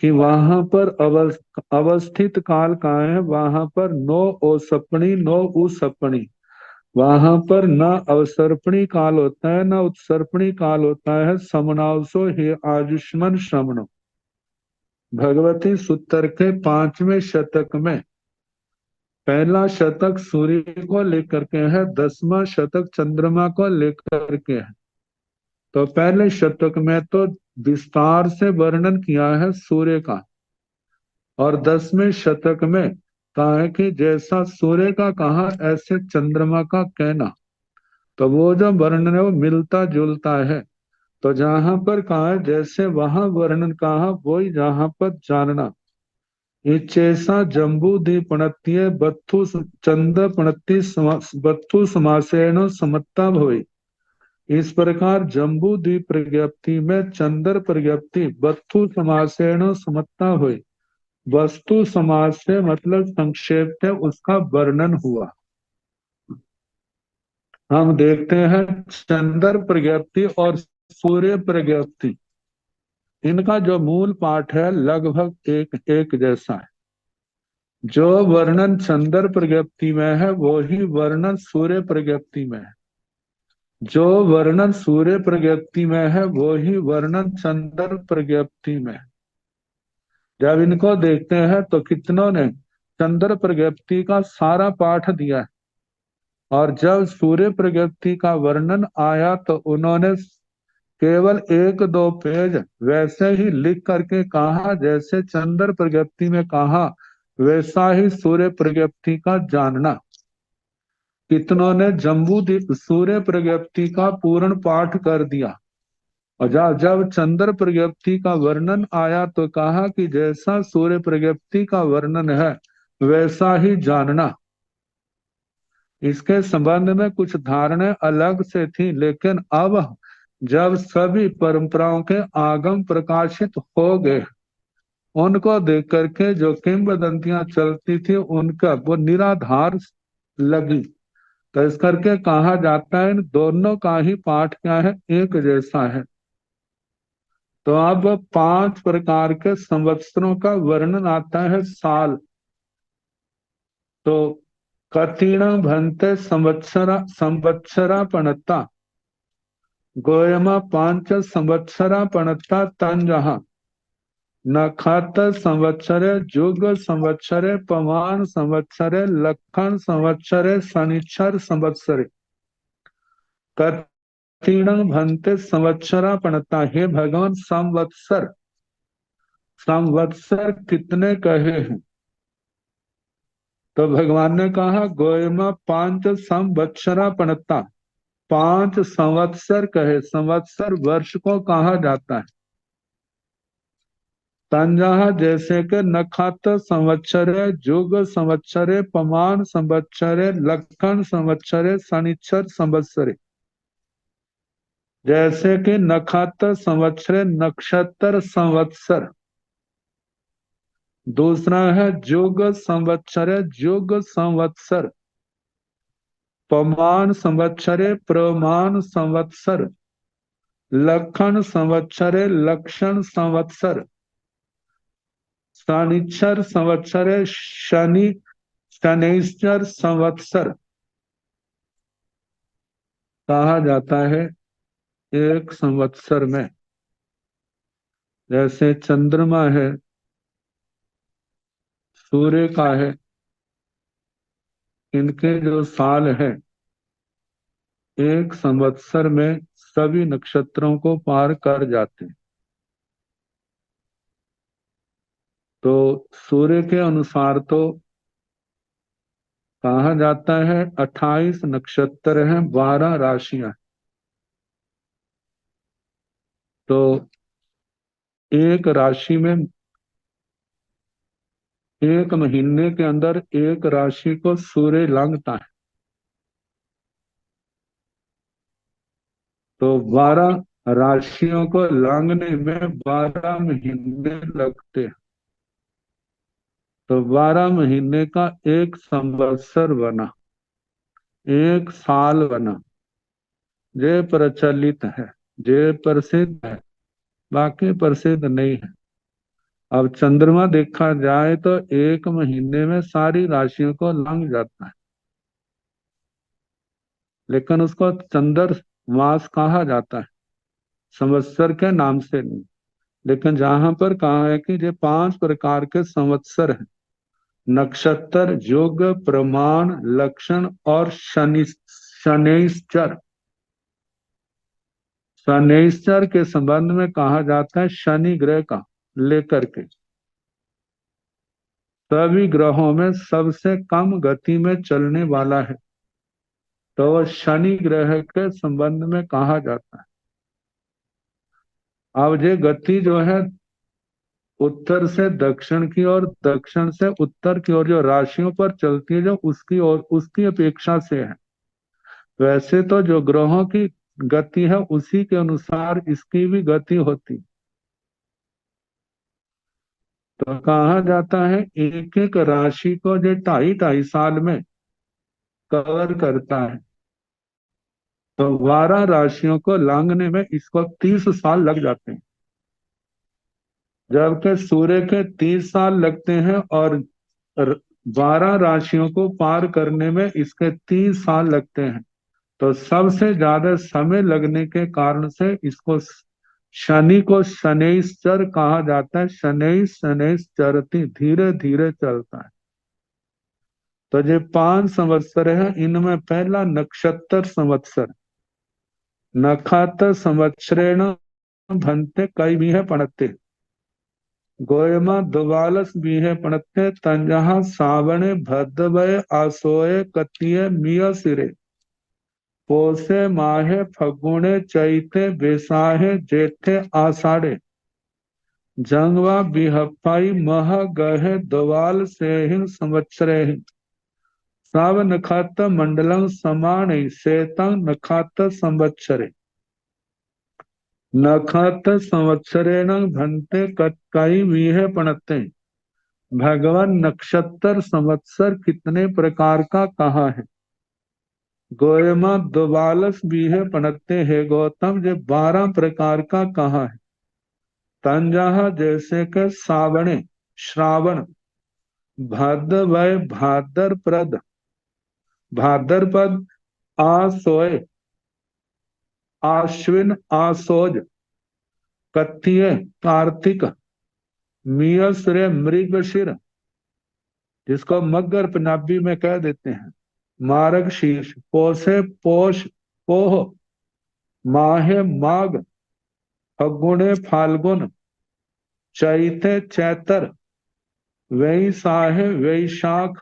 कि वहां पर अवस्थित काल कहाँ है, वहां पर नो ओसपणी नो उसपणी, वहां पर न अवसर्पणी काल होता है न उत्सर्पणी काल होता है। समनावसो हे आयुष्मान श्रवणो, भगवती सूत्र के पांचवें शतक में पहला शतक सूर्य को लेकर के है, 10वां शतक चंद्रमा को लेकर के है। तो पहले शतक में तो विस्तार से वर्णन किया है सूर्य का, और 10वें शतक में कहा है कि जैसा सूर्य का कहा ऐसे चंद्रमा का कहना। तो वो जो वर्णन है वो मिलता जुलता है। तो जहां पर कहा है जैसे वहां वर्णन कहा, वही जहां पर जानना। इच्छेसा जम्बू दीपणत्य बत्थु चंद पणत्ति बत्थु समासेन समत्ता भवे। इस प्रकार जम्बू द्वीप प्रज्ञप्ति में चंद्र प्रज्ञप्ति बत्थु समासेन समत्ता हुई, वस्तु समास से मतलब संक्षेप से उसका वर्णन हुआ। हम देखते हैं चंद्र प्रज्ञप्ति और सूर्य प्रज्ञप्ति, इनका जो मूल पाठ है लगभग एक एक जैसा है। जो वर्णन चंद्र प्रज्ञप्ति में है वो ही वर्णन सूर्य प्रज्ञप्ति में है, जो वर्णन सूर्य प्रज्ञप्ति में है वो ही वर्णन चंद्र प्रज्ञप्ति में है। जब इनको देखते हैं तो कितनों ने चंद्र प्रज्ञप्ति का सारा पाठ दिया है, और जब सूर्य प्रज्ञप्ति का वर्णन आया तो उन्होंने केवल 1-2 पेज वैसे ही लिख करके कहा जैसे चंद्र प्रज्ञप्ति में कहा, वैसा ही सूर्य प्रज्ञप्ति का जानना। कितनों ने जम्बूद्वीप सूर्य प्रज्ञप्ति का पूर्ण पाठ कर दिया, और जब चंद्र प्रज्ञप्ति का वर्णन आया तो कहा कि जैसा सूर्य प्रज्ञप्ति का वर्णन है वैसा ही जानना। इसके संबंध में कुछ धारणाएं अलग से थी, लेकिन अब जब सभी परंपराओं के आगम प्रकाशित हो गए, उनको देख करके जो किंवदंतियां चलती थी उनका वो निराधार लगी। तो इस करके कहा जाता है इन दोनों का ही पाठ क्या है, एक जैसा है। तो अब 5 प्रकार के संवत्सरों का वर्णन आता है। साल तो कतीण भंते संवत्सरा पणता, गोयमा 5 संवत्सरा पणता तंजहा, नखत संवत्सरे, जुग संवत्सरे, पमान संवत्सरे, लखन संवत्सरे, शनिच्छर संवत्सरे, कतीण भंते संवत्सरा पणता। हे भगवान, संवत्सर संवत्सर कितने कहे हैं? तो भगवान ने कहा गोयमा 5 संवत्सरा पणता, 5 संवत्सर कहे। संवत्सर वर्ष को कहा जाता है। तंजहा जैसे के नखात संवत्सरे, जुग संवत्सरे, पमान संवत्सरे, लखन संवत्सरे, शनिच्छर संवत्सरे। जैसे कि नखात संवत्सरे नक्षत्र संवत्सर। दूसरा है जुग संवत्सरे, जुग संवत्सर। पमान संवत्सरे, प्रमाण संवत्सर। लखन संवत्सरे, लक्षण संवत्सर। शनिच्छर संवत्सरे, शनैश्चर संवत्सर। कहा जाता है एक संवत्सर में जैसे चंद्रमा है, सूर्य का है, इनके जो साल है, एक संवत्सर में सभी नक्षत्रों को पार कर जाते हैं। तो सूर्य के अनुसार तो कहा जाता है 28 नक्षत्र हैं, 12 राशियां। तो एक राशि में, एक महीने के अंदर एक राशि को सूर्य लांघता है। तो 12 राशियों को लांघने में 12 महीने लगते हैं। तो 12 महीने का एक संवत्सर बना, एक साल बना। ये प्रचलित है, ये प्रसिद्ध है, बाकी प्रसिद्ध नहीं है। अब चंद्रमा देखा जाए तो एक महीने में सारी राशियों को लंघ जाता है, लेकिन उसको चंद्र मास कहा जाता है, संवत्सर के नाम से नहीं। लेकिन जहां पर कहा है कि ये 5 प्रकार के संवत्सर हैं, नक्षत्र, युग, प्रमाण, लक्षण और शनैश्चर। शनैश्चर के संबंध में कहा जाता है शनि ग्रह का लेकर के सभी ग्रहों में सबसे कम गति में चलने वाला है, तो वह शनि ग्रह के संबंध में कहा जाता है। अब ये गति जो है उत्तर से दक्षिण की ओर, दक्षिण से उत्तर की ओर जो राशियों पर चलती है, जो उसकी ओर उसकी अपेक्षा से है। वैसे तो जो ग्रहों की गति है उसी के अनुसार इसकी भी गति होती। तो कहा जाता है एक एक राशि को जो 2.5 साल में कवर करता है। तो 12 राशियों को लांघने में इसको 30 साल लग जाते हैं, जबकि सूर्य के 30 साल लगते हैं, और 12 राशियों को पार करने में इसके 30 साल लगते हैं। तो सबसे ज्यादा समय लगने के कारण से इसको शनि को शनैश्चर कहा जाता है। शनै शनैश्चरति, धीरे धीरे चलता है। तो ये 5 संवत्सर है, इनमें पहला नक्षत्र संवत्सर। नखात संवत्सरेण भन्ते कई भी है पढ़ते। गोयमा द्वालस भी है पढ़ते तंजहा सावणे भद्रवय आसोए कतिये मिय सिरे। पोसे माहे फगुणे चैते बेसाहे जेठे आषाढ़े। जंगवा बिहपाई मह गहे द्वाल सेहिन संवत्सरे। साव नखात मंडलम समान शेतं नखात संवत्सरे। नखात संवत्सरेण भन्ते कई वीहे पणते। भगवान नक्षत्र संवत्सर कितने प्रकार का कहा है? गोयमा द्वालस बीहे पणते है गौतम, ये 12 प्रकार का कहा है। तंजहा जैसे के सावणे श्रावण, भाद्रवय भाद्रपद, भाद्रपद आसोय आश्विन आसोज, कथिय कार्तिक, मियसरे मृगशिर जिसको मगर पंजाबी में कह देते हैं, मार्ग शीर्ष, पोसे पोष पोह, माहे माघ, फगुणे फाल्गुन, चैते चैतर, वैसाहे वैशाख,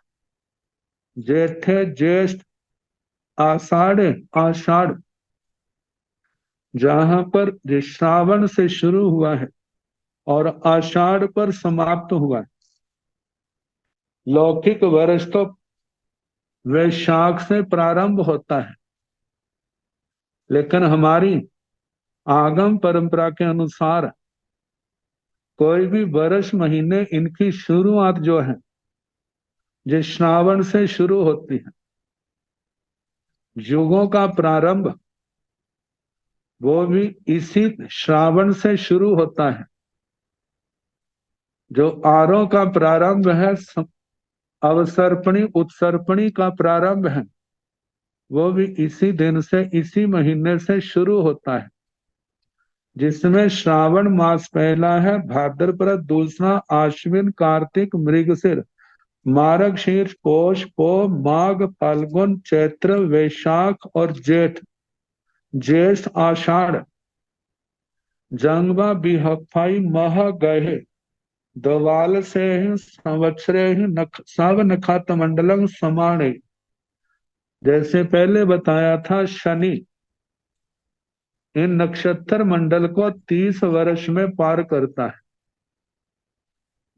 जेठे ज्येष्ठ, आषाढ़े आषाढ़। जहां पर श्रावण से शुरू हुआ है और आषाढ़ पर समाप्त हुआ है। लौकिक वर्ष तो वैशाख से प्रारंभ होता है, लेकिन हमारी आगम परंपरा के अनुसार कोई भी वर्ष महीने इनकी शुरुआत जो है जो श्रावण से शुरू होती है। युगों का प्रारंभ वो भी इसी श्रावण से शुरू होता है। जो आरों का प्रारंभ है, अवसर्पणी उत्सर्पणी का प्रारंभ है, वो भी इसी दिन से इसी महीने से शुरू होता है, जिसमें श्रावण मास पहला है, भाद्रपद दूसरा, आश्विन कार्तिक मृगशिर, मार्गशीर्ष पौष पो, माघ फाल्गुन चैत्र वैशाख और जेठ ज्येष्ठ आषाढ़। जंगवा बिहफाई मह गहे द्वाल से संवत्सरे सब नखात मंडलम समाणे। जैसे पहले बताया था, शनि इन नक्षत्र मंडल को 30 वर्ष में पार करता है।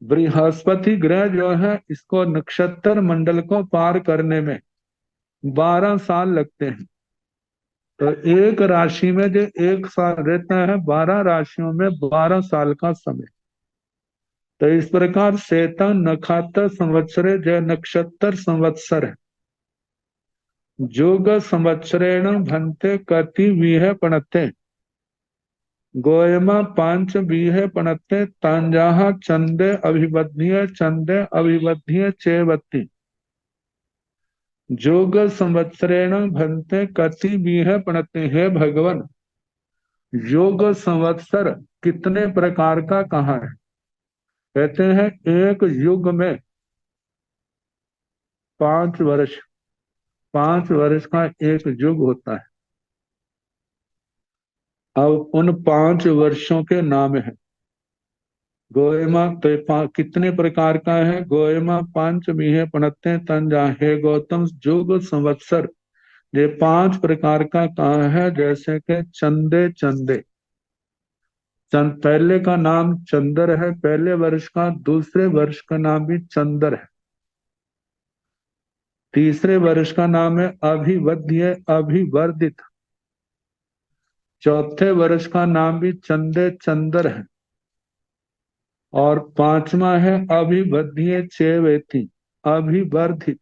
बृहस्पति ग्रह जो है, इसको नक्षत्र मंडल को पार करने में 12 साल लगते हैं। तो एक राशि में जो 1 साल रहता है, 12 राशियों में 12 साल का समय। तो इस प्रकार शेतन नखात संवत्सरे जय नक्षत्र संवत्सर है। जोग संवत्सरेण भन्ते कति वीह पणते। गोयमा 5 बीहे पणते तांजाहा चंदे अभिबद्धीय चेवत्ती। जोग संवत्सरेण भन्ते कति बीहे पणते। हे भगवान, योग संवत्सर कितने प्रकार का कहा है? कहते हैं एक युग में 5 वर्ष, 5 वर्ष का एक युग होता है। अब उन 5 वर्षों के नाम है। गोयमा तो कितने प्रकार का है? गोयमा 5 बीहे पणते तंजा। हे गौतम, युग संवत्सर ये 5 प्रकार का कहा है। जैसे कि चंदे चंदे, पहले का नाम चंद्र है, पहले वर्ष का। दूसरे वर्ष का नाम भी चंद्र है। तीसरे वर्ष का नाम है अभिवध्य अभिवर्धित। चौथे वर्ष का नाम भी चंदे चंद्र है। और 5वां है अभिवध्य चेवेति अभिवर्धित।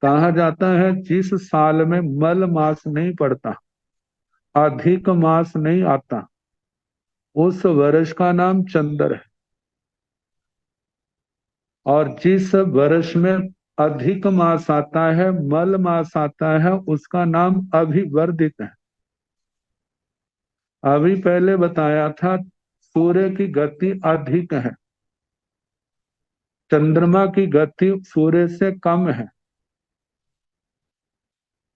कहा जाता है जिस साल में मल मास नहीं पड़ता, अधिक मास नहीं आता, उस वर्ष का नाम चंद्र है। और जिस वर्ष में अधिक मास आता है, मल मास आता है, उसका नाम अभिवर्धित है। अभी पहले बताया था सूर्य की गति अधिक है, चंद्रमा की गति सूर्य से कम है।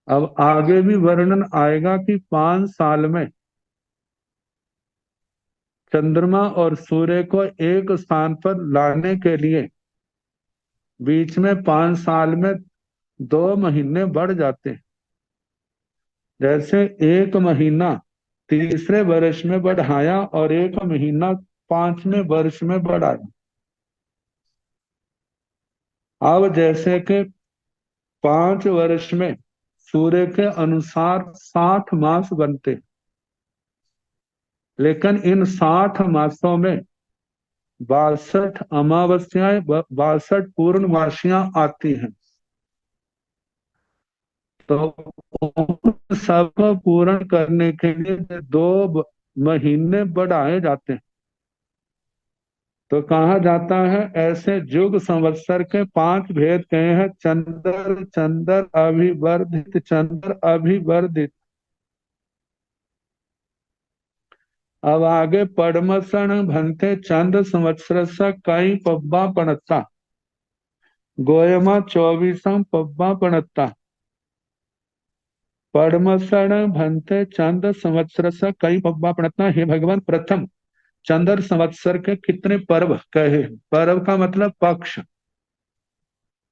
अब आगे भी वर्णन आएगा कि 5 साल में चंद्रमा और सूर्य को एक स्थान पर लाने के लिए बीच में 5 साल में 2 महीने बढ़ जाते हैं। जैसे 1 महीना तीसरे वर्ष में बढ़ाया और 1 महीना 5वें वर्ष में बढ़ाया। अब जैसे कि 5 वर्ष में सूर्य के अनुसार 60 मास बनते, लेकिन इन 60 मासों में 62 अमावस्याएं 62 पूर्णमासियां आती हैं। तो उन सबको पूर्ण करने के लिए 2 महीने बढ़ाए जाते हैं। तो कहा जाता है ऐसे युग संवत्सर के 5 भेद कहे हैं। चंद्र चंद्र अभिवर्धित चंद्र अभिवर्धित। अब आगे पद्मसण भंते चंद्र संवत्सर कई पब्बा पणता गोयमा 24 पब्बा पणता। पद्मसण भंते चंद्र संवत्सर कई पब्बा पणता। हे भगवान, प्रथम चंद्र संवत्सर के कितने पर्व कहे? पर्व का मतलब पक्ष।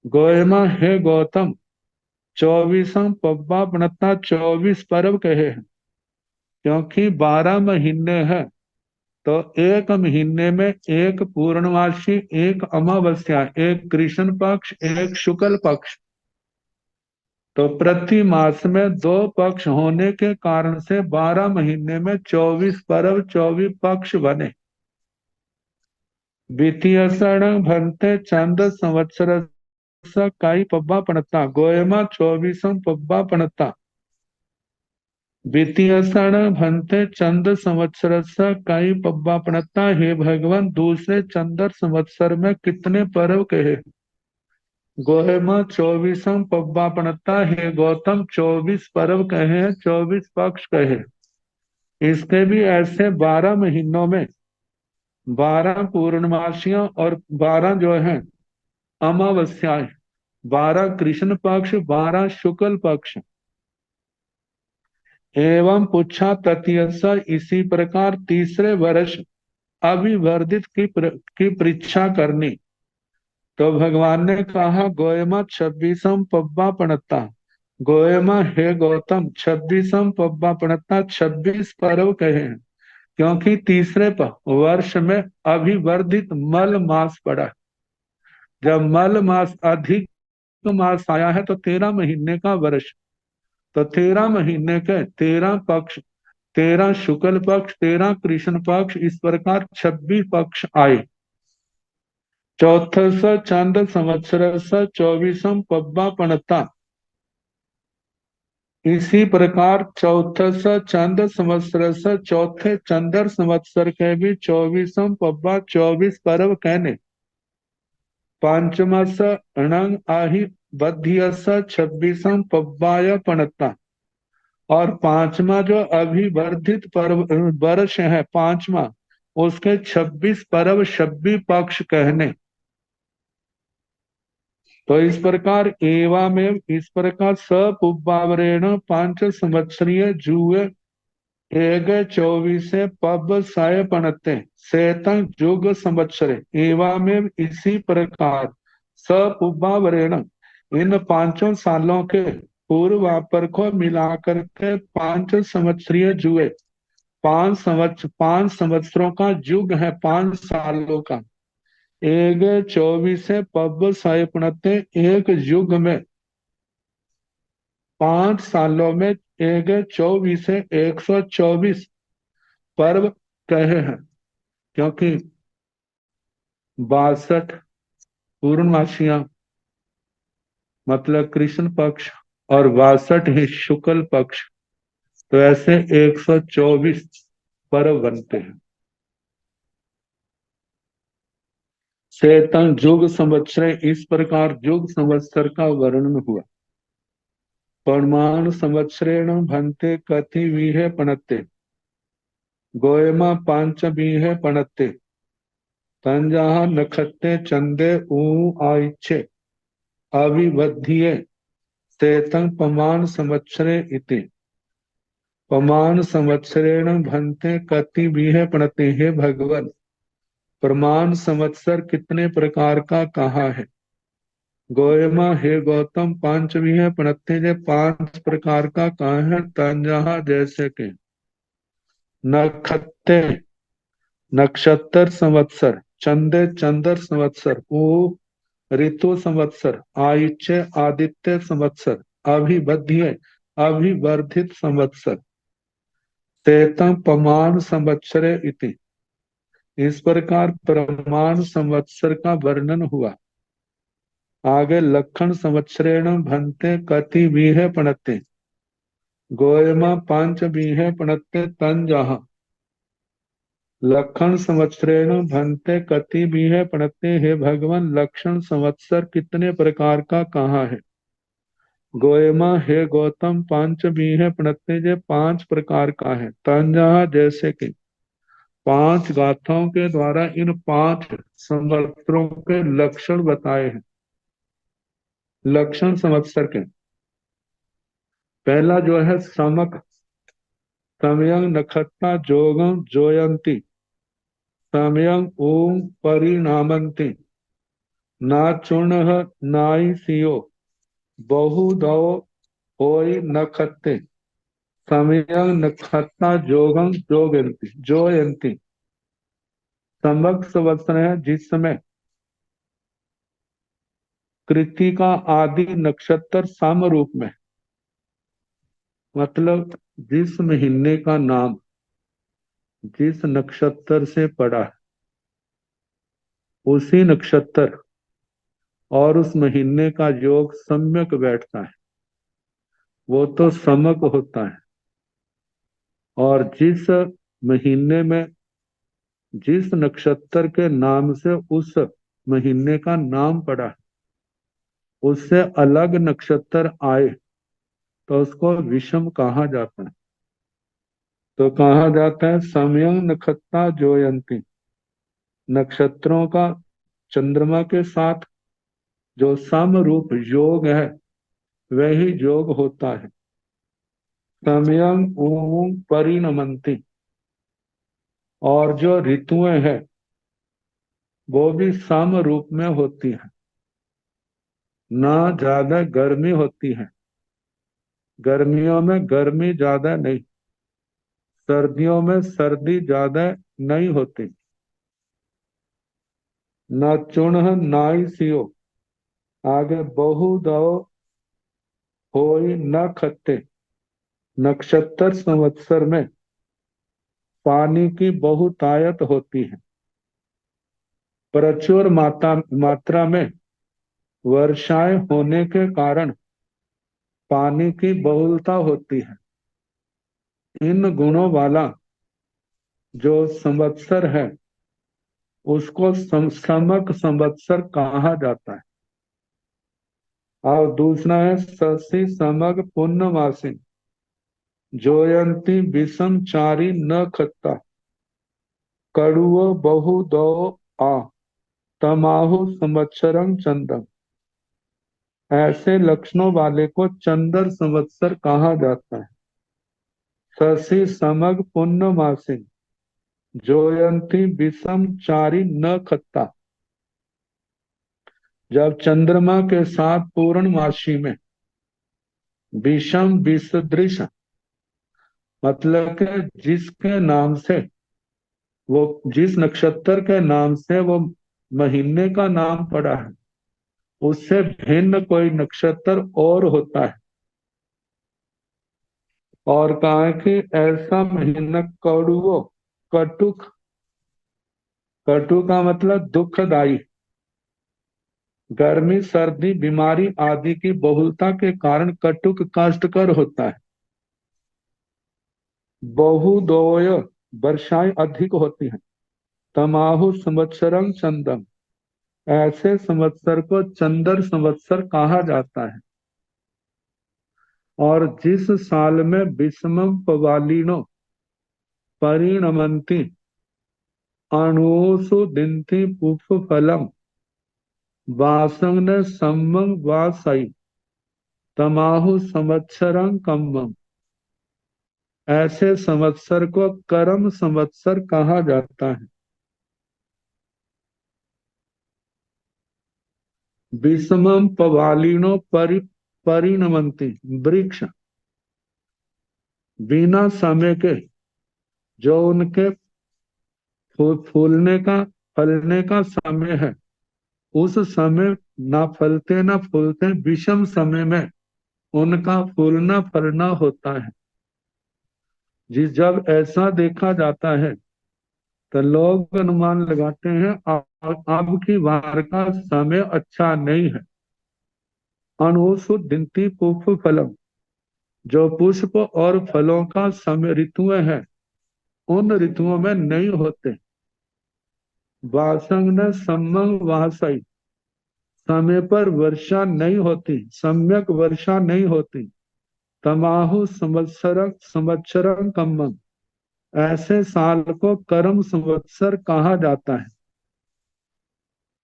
गोयमा, हे गौतम, 24 पब्बा पणता 24 पर्व कहे हैं। क्योंकि 12 महीने हैं तो एक महीने में एक पूर्णमासी, एक अमावस्या, एक कृष्ण पक्ष, एक शुक्ल पक्ष। तो प्रति मास में 2 पक्ष होने के कारण से 12 महीने में 24 पर्व 24 पक्ष बने। द्वितीय शरण भंते चंद्र संवत्सर काई पब्बा पणता गोयमा 24 पब्बा पणता। द्वितीय शरण भंते चंद्र संवत्सर कई पब्बा पणता। हे भगवान, दूसरे चंद्र संवत्सर में कितने पर्व कहे? गोहेमा 24 पब्बा पणता। हे गौतम, 24 पर्व कहे हैं, 24 पक्ष कहे। इसके भी ऐसे 12 महीनों में 12 पूर्णमासियां और 12 जो है अमावस्याएं, 12 कृष्ण पक्ष, 12 शुक्ल पक्ष। एवं पुच्छा तृतीयश, इसी प्रकार तीसरे वर्ष अभिवर्धित की परीक्षा करनी। तो भगवान ने कहा गोयमा 26 पब्बा पणता। गोयमा, हे गौतम, 26 पब्बा पणता 26 पर्व कहे हैं। क्योंकि तीसरे वर्ष में अभिवर्धित मल मास पड़ा। जब मल मास अधिक मास आया है तो 13 महीने का वर्ष। तो 13 महीने के 13 पक्ष, 13 शुक्ल पक्ष, 13 कृष्ण पक्ष, इस प्रकार 26 पक्ष आए। चौथस चंद्र संवत्सर 24 पब्बा पणता। इसी प्रकार चौथस चंद्र संवत्सर चौथे चंद्र संवत्सर के भी 24 पब्बा 24 पर्व कहने। पंचमस अणंग आहि बध्यस 26 पब्बाय पणता। और 5वां जो अभिवर्धित पर्व वर्ष है 5वां, उसके 26 पर्व 26 पक्ष कहने। तो इस प्रकार एवा में इस प्रकार सपुब्बावरेण 5 संवत्सरीय जुए एक 24 पब साय पणते सेतं जुग संवत्सरे। एवा में इसी प्रकार सपुब्बावरेण इन 5 सालों के पूर्वापर को मिलाकर के 5 संवत्सरीय जुए, 5 संवत्सरों का युग है, 5 सालों का। एक 24 पब साय पणते, एक युग में 5 सालों में एक 24 124 पर्व कहे हैं। क्योंकि 62 पूर्णमासियां मतलब कृष्ण पक्ष और 62 ही शुक्ल पक्ष, तो ऐसे 124 पर्व बनते हैं। सेतं युग संवत्सर, इस प्रकार युग संवत्सर का वर्णन हुआ। परमाणु संवत्सरेण भंते कति विहे पणते गोयमा 5 विहे पणते। तंजहा नखत्ते चंदे ऊ आइच्छे अविबद्धिये तेतं पमान संवत्सरे इति। पमान संवत्सरेण भन्ते कति बीहे प्रणते। हे भगवन, प्रमाण संवत्सर कितने प्रकार का कहा है। गोयमा हे गौतम, पांचवी है प्रणते जे 5 प्रकार का कहा है। तंजहा जैसे के नखत्ते नक्षत्र संवत्सर, चंदे चंद्र संवत्सर, ऊ ऋतु संवत्सर, आयुष्य आदित्य संवत्सर, अभिबध्य अभिवर्धित संवत्सर, तेतम पमान संवत्सरे इति। इस प्रकार प्रमाण संवत्सर का वर्णन हुआ। आगे लक्षण संवत्सरेण भन्ते कति बीहे प्रणते। गोयमा 5 बीहे प्रणते तंजहा। लक्षण संवत्सरेण भन्ते कति बीहे प्रणते। हे भगवान, लक्षण संवत्सर कितने प्रकार का कहा है। गोयमा हे गौतम, 5 बीहे प्रणते जे 5 प्रकार का है। तंजहा जैसे कि 5 गाथाओं के द्वारा इन 5 संवत्सरों के लक्षण बताए हैं। लक्षण संवत्सर के पहला जो है समक, समयं नक्षत्रा जोगं जोयंती, समयं ओम परिणामंती, ना चूर्ण नाई सियो बहुदो होई नखत्ते, समयं नक्षत्रा जोगं जोगंती जोयंती। समक संवत्सर है जिसमें कृतिका आदि नक्षत्र सम रूप में, मतलब जिस महीने का नाम जिस नक्षत्र से पड़ा है उसी नक्षत्र और उस महीने का योग सम्यक बैठता है, वो तो समक होता है। और जिस महीने में जिस नक्षत्र के नाम से उस महीने का नाम पड़ा है उससे अलग नक्षत्र आए तो उसको विषम कहा जाता है। तो कहा जाता है समयं नक्षत्रा जोयंती। नक्षत्रों का चंद्रमा के साथ जो सम रूप योग है वही योग होता है। समयं ओम परिणमंती। और जो ऋतुएं हैं वो भी सम रूप में होती है, ना ज्यादा गर्मी होती है, गर्मियों में गर्मी ज्यादा नहीं, सर्दियों में सर्दी ज्यादा नहीं होती। न चुण नाई सियो, आगे बहुदो होई न खत्ते। नक्षत्र संवत्सर में पानी की बहुतायत होती है, प्रचुर मात्रा में वर्षाएं होने के कारण पानी की बहुलता होती है। इन गुणों वाला जो संवत्सर है उसको समक संवत्सर कहा जाता है। और दूसरा है शशि समग पुण्यवासी, जोयंती विषम चारी न खत्ता, कड़ुओ बहु दो आ, तमाहु संवत्सरं चंदम। ऐसे लक्षणों वाले को चंद्र संवत्सर कहा जाता है। शशि समग पुण्यमासी, जोयंती विषम चारी न खत्ता। जब चंद्रमा के साथ पूर्णमासी में विषम विसदृश, मतलब के जिसके नाम से वो जिस नक्षत्र के नाम से वो महीने का नाम पड़ा है उससे भिन्न कोई नक्षत्र और होता है। और कहा है कि ऐसा महीना कड़ुओ, कटुक, कटु का मतलब दुखदाई, गर्मी सर्दी बीमारी आदि की बहुलता के कारण कटुक कष्टकर होता है। बहुदोय, वर्षाएं अधिक होती हैं। तमाहु संवत्सरं चंदम, ऐसे संवत्सर को चंद्र संवत्सर कहा जाता है। और जिस साल में विषमम पवालिनो परिणमंती, अणुषु दिन्ति पुष्प फलम वासंग सम्मंग वासई तमाहु संवत्सरं कम्मम। ऐसे संवत्सर को कर्म संवत्सर कहा जाता है। विषमम पवालिनो परिणमंती वृक्ष, बिना समय के जो उनके फूलने का फलने का समय है, उस समय ना फलते ना फूलते, विषम समय में उनका फूलना फलना होता है। जिस जब ऐसा देखा जाता है तो लोग अनुमान लगाते हैं अब की बार का समय अच्छा नहीं है। अणुषु दिनती पुष्प फलम, जो पुष्प और फलों का समय ऋतुएं हैं, उन ऋतुओं में नहीं होते। वासंग न सम्मंग वासई, समय पर वर्षा नहीं होती, सम्यक वर्षा नहीं होती। तमाहु संवत्सरक संवत्सरं कम्मम, ऐसे साल को कर्म संवत्सर कहा जाता है।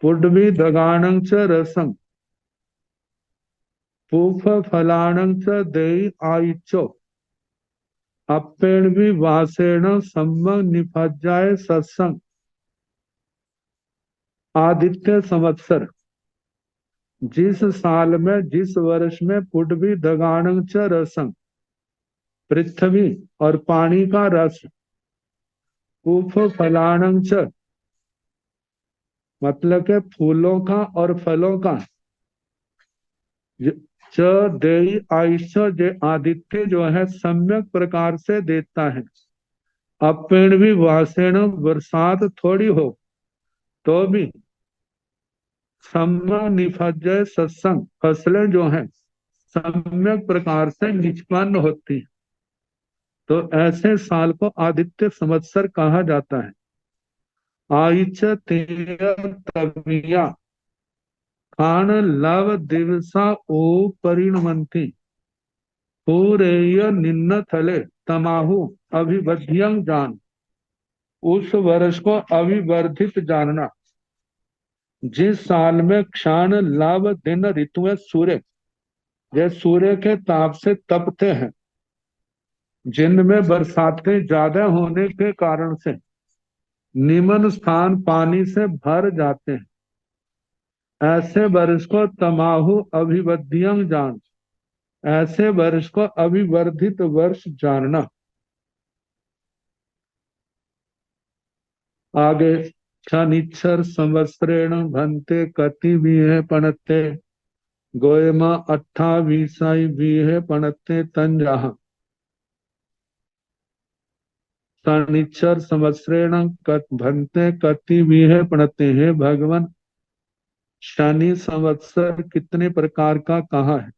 पुड्वी दगाणं च रसं पूफ फलाणं च देयी आयिचो अप्पेण भी वासेण सम्मंग निपज्जाय सत्संग। आदित्य संवत्सर, जिस साल में जिस वर्ष में पुड्वी दगाणं च रसं, पृथ्वी और पानी का रस, पूफ फलाणं च, मतलब के फूलों का और फलों का, च देई आयुष, जे आदित्य जो है सम्यक प्रकार से देता है। अपेण भी वासेण, बरसात थोड़ी हो तो भी सम्मा निफजय सत्संग, फसलें जो हैं सम्यक प्रकार से निष्पन्न होती। तो ऐसे साल को आदित्य संवत्सर कहा जाता है। आयुष तेय तविया खान लव दिवसा ओ परिणमंती पूरेय निन्न थले तमाहु अभिवध्यं जान। उस वर्ष को अभिवर्धित जानना जिस साल में क्षण लाभ दिन ऋतुएं सूर्य, ये सूर्य के ताप से तपते हैं, जिनमें बरसातें ज्यादा होने के कारण से निम्न स्थान पानी से भर जाते हैं, ऐसे वर्ष को तमाहु अभिवध्यं जान, ऐसे वर्ष को अभिवर्धित वर्ष जानना। आगे शनिच्छर संवत्सरेण भंते कति बीहे पणते गोयमा 28 बीहे पणते तंजाह। शनिच्छर संवत्सरेण भंते कति बीहे पणते, हे भगवान शनि संवत्सर कितने प्रकार का कहा है।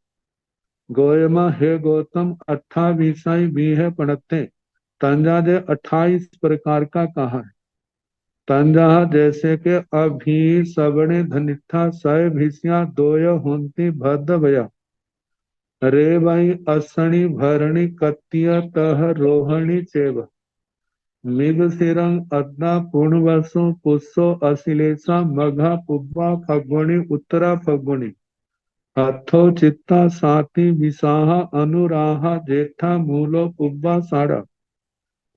गोयमा, हे गौतम 28 बीहे पणते, तंजा जे 28 प्रकार का कहा है। तंजा जैसे के अभी सवणे धनिष्ठा सय भिष्या दोय होंती भद्द भया रे भाई असणी भरणी कत्य तह रोहणी चेव मिग सिरंग अद्दा पूर्णवसो पुस्सो अशिलेशा मघा पुब्बा फग्वणी उत्तरा फग्वणी हथो चित्ता साति विसाहा अनुराहा जेठा मूलो पुब्बा साड़ा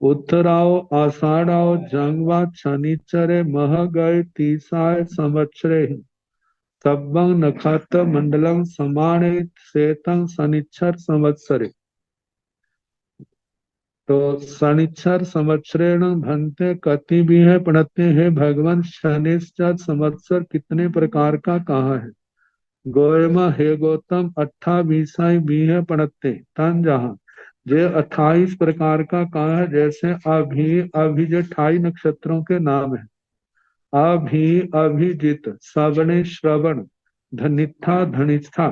उत्तराओ आषाढ़ाओ जंगवा शनिचरे मह गए तीसाय संवत्सरे तब्बं नखत मंडलम समाणे श्वेतं शनिच्छर संवत्सरे। तो शनिच्छर संवत्सरेण भंते कति भी है पढ़ते हैं। भगवान शनिश्चर संवत्सर कितने प्रकार का कहा है। गोयमा, हे गौतम 28 भी है पढ़ते तन जहाँ जे 28 प्रकार का कहा है। जैसे अभी अभी जो 28 नक्षत्रों के नाम है। अभी अभिजित, श्रवणे श्रवण, धनिष्ठा धनिष्ठा,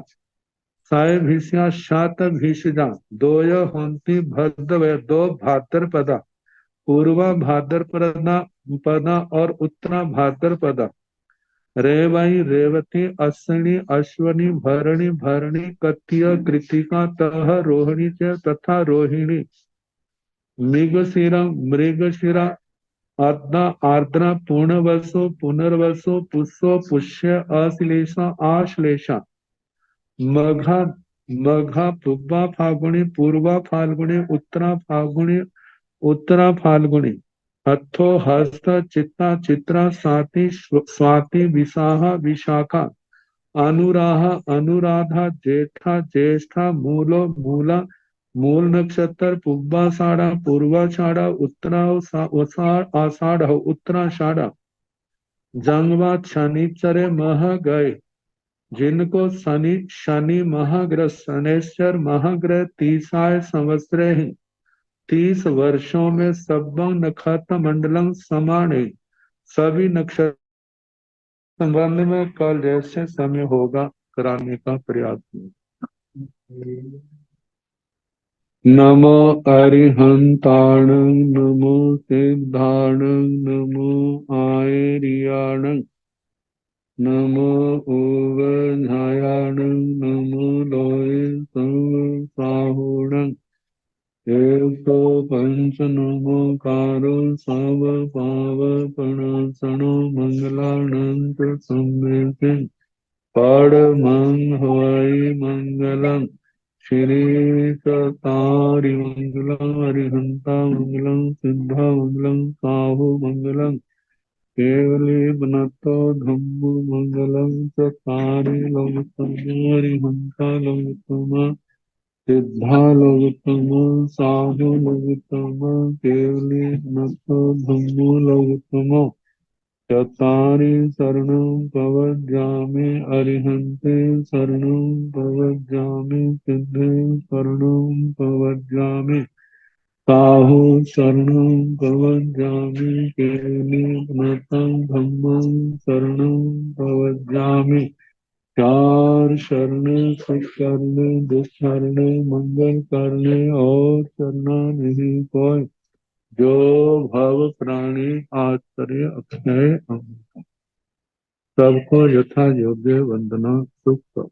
साय भिष्या शात भिषजा, दोय होंती भद्र, दो भाद्रपदा, पूर्वा भाद्रपदा पदा और उत्तरा भाद्रपदा, रेवाई रेवती अश्विनी अश्वनी भरणी भरणी कत्य कृतिका तह रोहिणी च तथा रोहिणी मृगशिरा मृगशिरा आर्द्रा आर्द्रा पूर्णवसो पुनर्वसो पुष्यो पुष्य अश्लेषा आश्लेषा मघा मघा पुब्बा फाल्गुनी पूर्वा फाल्गुनी उत्तरा फाल्गुनी उत्तरा फाल्गुनी हथो हस्त चित्ता चित्रा स्वाति स्वाति विशाखा विशाखा अनुराहा अनुराधा जेठा ज्येष्ठा मूलो मूला मूल नक्षत्र पुब्बाषाढ़ा पूर्वाषाढ़ा उत्तराषाढ़ आषाढ़ उत्तराषाढ़ जंगवा शनिचरे मह गए जिनको शनि शनि महाग्रह शनेश्वर महाग्रह 30 संवत्सरे हैं 30 वर्षों में सबं नक्षत्र मंडलम समाने सभी नक्षत्र संबंध में कल जैसे समय होगा कराने का प्रयास करें। नमो अरिहंताण नमो सिद्धाण नमो आयरियाण नमो ओवधायाण नमो लोय साहुण एको पंच नमो कारो सव पाव प्रणसनो मंगलानंत सम्मेते परमं हवै मंगलम् श्री सतारि मंगलम् अरिहंता मंगलम् सिद्धा मंगलम् साहु मंगलम् केवले बनतो धम्मो मंगलम् चतारि लोकतमो अरिहंता लोकतमः सिद्धा लोकतमः साहु लोकतमः केवले बनतो धम्मो लोकतमः चत्वारि शरणं प्रवज्जामि अरिहन्ते शरणं प्रवज्जामि सिद्धे शरणं प्रवज्जामि साहु शरणं प्रवज्जामि केवले प्रणतं धम्मं शरणं प्रवज्जामि चार शरण सुख करने दुष्करणे मंगल करने और करना नहीं कोई जो भव प्राणी आश्चर्य अक्षय सबको यथा योग्य वंदना सुख